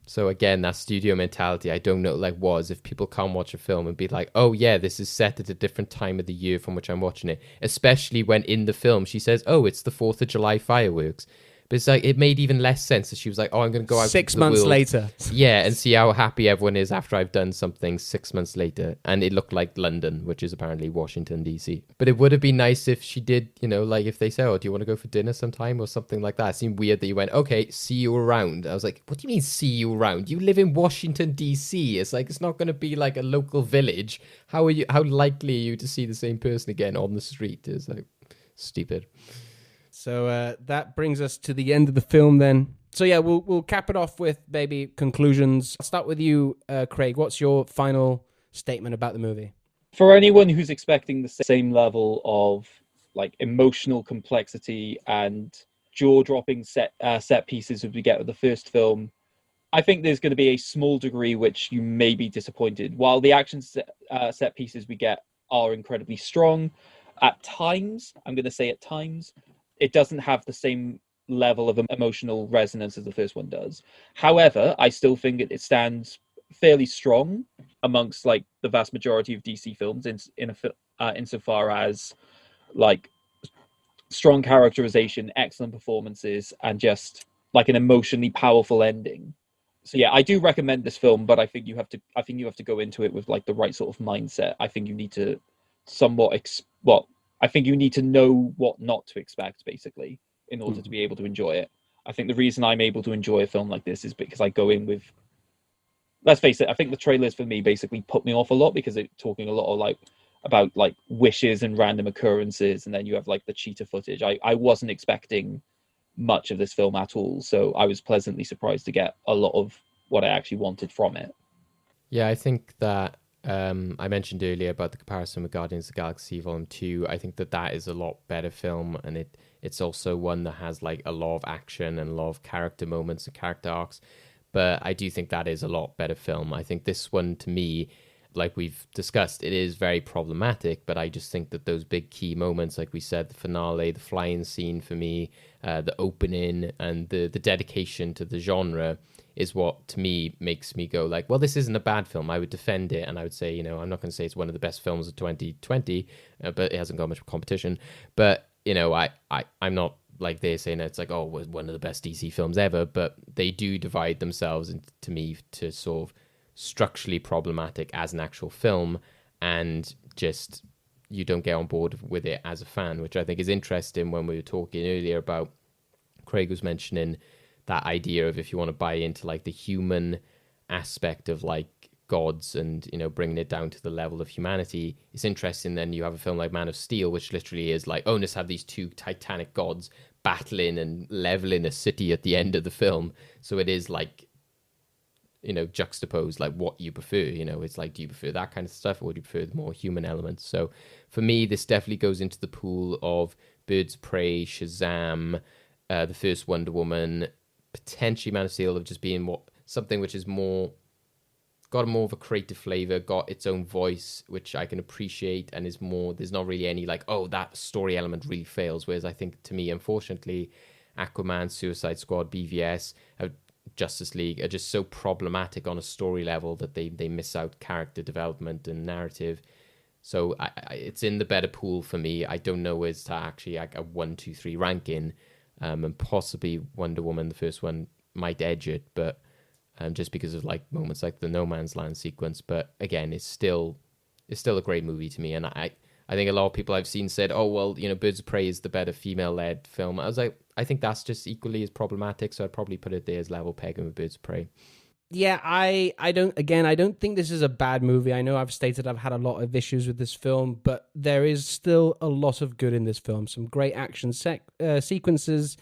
So again, that studio mentality, I don't know, like, was if people can't watch a film and be like, oh yeah, this is set at a different time of the year from which I'm watching it. Especially when in the film she says, oh, it's the 4th of July fireworks. But it's like, it made even less sense that she was like, oh, I'm going to go out 6 months later. Yeah, and see how happy everyone is after I've done something 6 months later. And it looked like London, which is apparently Washington, D.C. But it would have been nice if she did, you know, like if they say, oh, do you want to go for dinner sometime or something like that? It seemed weird that you went, okay, see you around. I was like, what do you mean see you around? You live in Washington, D.C. It's like, it's not going to be like a local village. How likely are you to see the same person again on the street? It's like stupid. So that brings us to the end of the film then. So yeah, we'll cap it off with maybe conclusions. I'll start with you, Craig. What's your final statement about the movie? For anyone who's expecting the same level of like emotional complexity and jaw-dropping set pieces as we get with the first film, I think there's going to be a small degree which you may be disappointed. While the action set pieces we get are incredibly strong, at times, I'm going to say at times, it doesn't have the same level of emotional resonance as the first one does. However, I still think it stands fairly strong amongst like the vast majority of DC films insofar as like strong characterization, excellent performances, and just like an emotionally powerful ending. So yeah, I do recommend this film, but I think you have to go into it with like the right sort of mindset. I think you need to I think you need to know what not to expect, basically, in order to be able to enjoy it. I think the reason I'm able to enjoy a film like this is because I go in with... Let's face it, I think the trailers for me basically put me off a lot because it's talking a lot of about wishes and random occurrences, and then you have like the cheetah footage. I wasn't expecting much of this film at all, so I was pleasantly surprised to get a lot of what I actually wanted from it. Yeah, I think that I mentioned earlier about the comparison with Guardians of the Galaxy Volume 2. I think that is a lot better film, and it's also one that has like a lot of action and a lot of character moments and character arcs. But I do think that is a lot better film. I think this one, to me, like we've discussed, it is very problematic, but I just think that those big key moments, like we said, the finale, the flying scene for me, the opening, and the dedication to the genre is what, to me, makes me go like, well, this isn't a bad film. I would defend it, and I would say, you know, I'm not going to say it's one of the best films of 2020, but it hasn't got much competition. But, you know, I'm not like they're saying it's like, oh, one of the best DC films ever, but they do divide themselves, to me, to sort of structurally problematic as an actual film, and just you don't get on board with it as a fan, which I think is interesting. When we were talking earlier about, Craig was mentioning that idea of if you want to buy into like the human aspect of like gods and, you know, bringing it down to the level of humanity, it's interesting. Then you have a film like Man of Steel, which literally is like, oh, let's have these two titanic gods battling and leveling a city at the end of the film. So it is like, you know, juxtaposed like what you prefer. You know, it's like, do you prefer that kind of stuff, or do you prefer the more human elements? So for me, this definitely goes into the pool of Birds of Prey, Shazam, the first Wonder Woman, potentially Man of Steel, of just being something which is got more of a creative flavor, got its own voice, which I can appreciate, and is more, there's not really any like, oh, that story element really fails. Whereas I think, to me, unfortunately, Aquaman, Suicide Squad, BVS, Justice League are just so problematic on a story level that they miss out character development and narrative. So it's in the better pool for me. I don't know as to actually like a 1, 2, 3 ranking, and possibly Wonder Woman, the first one, might edge it, but just because of like moments like the No Man's Land sequence. But again, it's still a great movie to me, and I think a lot of people I've seen said, oh well, Birds of Prey is the better female-led film. I was like, I think that's just equally as problematic, so I'd probably put it there as level pegging with Birds of Prey. Yeah, I don't think this is a bad movie. I know I've stated I've had a lot of issues with this film, but there is still a lot of good in this film. Some great action sequences,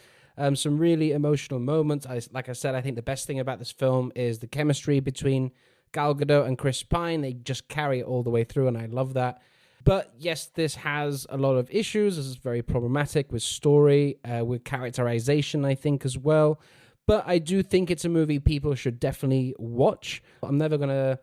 some really emotional moments. Like I said, I think the best thing about this film is the chemistry between Gal Gadot and Chris Pine. They just carry it all the way through, and I love that. But yes, this has a lot of issues. This is very problematic with story, with characterization, I think, as well. But I do think it's a movie people should definitely watch. I'm never going to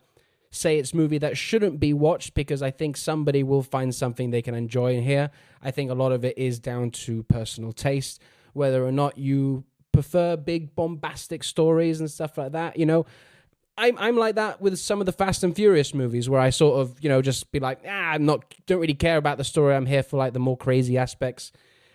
say it's a movie that shouldn't be watched, because I think somebody will find something they can enjoy in here. I think a lot of it is down to personal taste, whether or not you prefer big bombastic stories and stuff like that. I'm like that with some of the Fast and Furious movies, where I sort of, just be like, don't really care about the story. I'm here for like the more crazy aspects.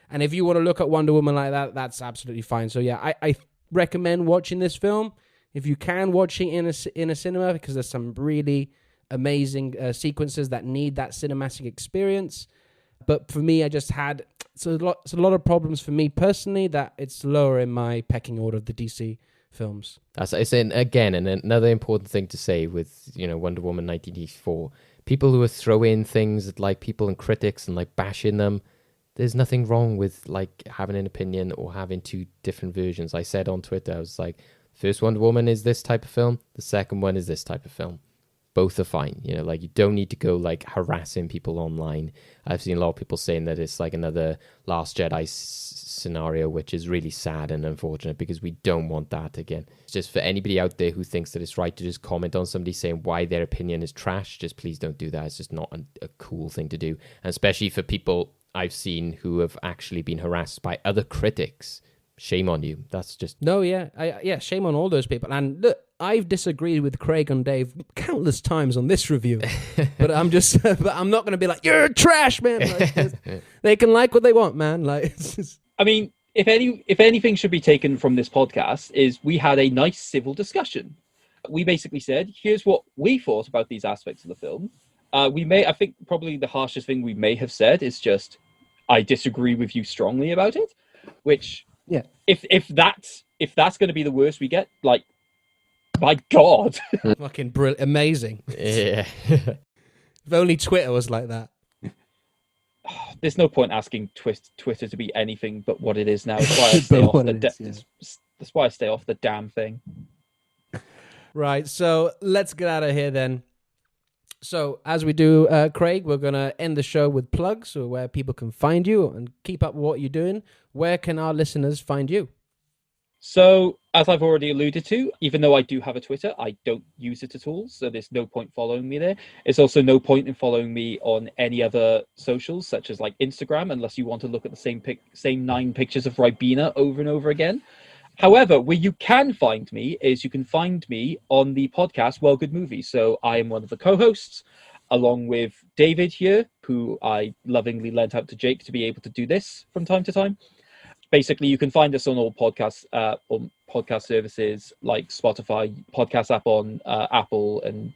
And if you want to look at Wonder Woman like that, that's absolutely fine. So yeah, I recommend watching this film if you can, watch it in a cinema, because there's some really amazing sequences that need that cinematic experience. But for me, I just had it's a lot of problems for me personally, that it's lower in my pecking order of the DC films. It's again, and another important thing to say with Wonder Woman 1984, people who are throwing things at like people and critics and like bashing them, there's nothing wrong with like having an opinion or having two different versions. I said on Twitter, I was like, first Wonder Woman is this type of film, the second one is this type of film. Both are fine. Like you don't need to go like harassing people online. I've seen a lot of people saying that it's like another Last Jedi scenario, which is really sad and unfortunate, because we don't want that again. It's just for anybody out there who thinks that it's right to just comment on somebody saying why their opinion is trash, just please don't do that. It's just not a cool thing to do. And especially for people I've seen who have actually been harassed by other critics. Shame on you. That's just... No, yeah. Shame on all those people. And look, I've disagreed with Craig and Dave countless times on this review. but I'm not going to be like, you're trash, man. Like, they can like what they want, man. Like, it's just... I mean, if anything should be taken from this podcast, is we had a nice civil discussion. We basically said, here's what we thought about these aspects of the film. I think probably the harshest thing we may have said is just, I disagree with you strongly about it, which... Yeah. If that's going to be the worst we get, like, my God. Fucking brilliant. Amazing. Yeah. If only Twitter was like that. There's no point asking Twitter to be anything but what it is now. That's why I stay off that's why I stay off the damn thing. Right, so let's get out of here then. So, as we do, Craig, we're going to end the show with plugs, or where people can find you and keep up with what you're doing. Where can our listeners find you? So, as I've already alluded to, even though I do have a Twitter, I don't use it at all. So there's no point following me there. It's also no point in following me on any other socials, such as like Instagram, unless you want to look at the same 9 pictures of Ribena over and over again. However, where you can find me is you can find me on the podcast Well Good Movies. So I am one of the co-hosts, along with David here, who I lovingly lent out to Jake to be able to do this from time to time. Basically, you can find us on all podcast services like Spotify, podcast app on Apple, and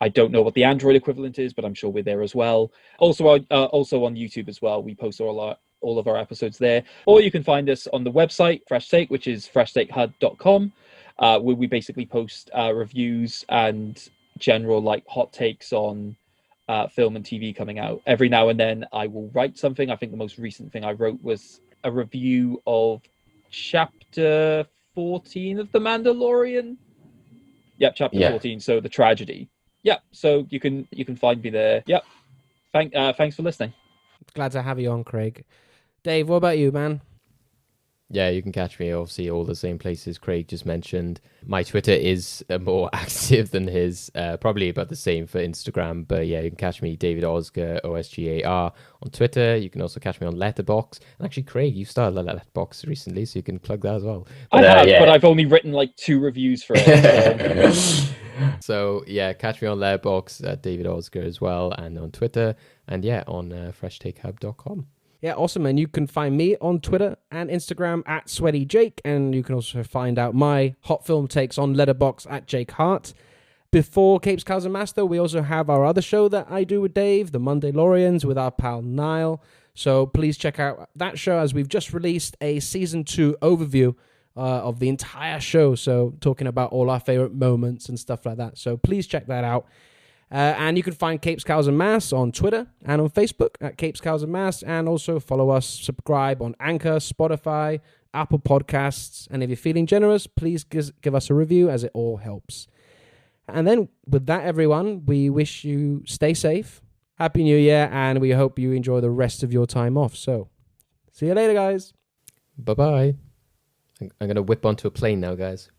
I don't know what the Android equivalent is, but I'm sure we're there as well. Also on YouTube as well. We post all of our episodes there. Or you can find us on the website, Fresh Take, which is freshtakehud.com, where we basically post reviews and general like hot takes on film and TV coming out. Every now and then I will write something. I think the most recent thing I wrote was a review of chapter 14 of The Mandalorian. Yep, chapter 14, so the tragedy. Yep, so you can find me there. Yep. Thanks for listening. Glad to have you on, Craig. Dave, what about you, man? Yeah, you can catch me obviously all the same places Craig just mentioned. My Twitter is more active than his, probably about the same for Instagram. But yeah, you can catch me, David Osgar, Osgar, on Twitter. You can also catch me on Letterboxd. And actually, Craig, you started Letterboxd recently, so you can plug that as well. I have, but I've only written like 2 reviews for it. So yeah, catch me on Letterboxd at David Osgar as well, and on Twitter, and yeah, on freshtakehub.com. Yeah, awesome. And you can find me on Twitter and Instagram at SweatyJake. And you can also find out my hot film takes on Letterboxd at Jake Hart. Before Capes, Cows and Master, we also have our other show that I do with Dave, The Mondaylorians, with our pal Niall. So please check out that show, as we've just released a season 2 overview of the entire show. So talking about all our favorite moments and stuff like that. So please check that out. And you can find Capes, Cows and Mass on Twitter and on Facebook at Capes, Cows and Mass. And also follow us, subscribe on Anchor, Spotify, Apple Podcasts. And if you're feeling generous, please give us a review, as it all helps. And then with that, everyone, we wish you stay safe. Happy New Year. And we hope you enjoy the rest of your time off. So see you later, guys. Bye-bye. I'm going to whip onto a plane now, guys.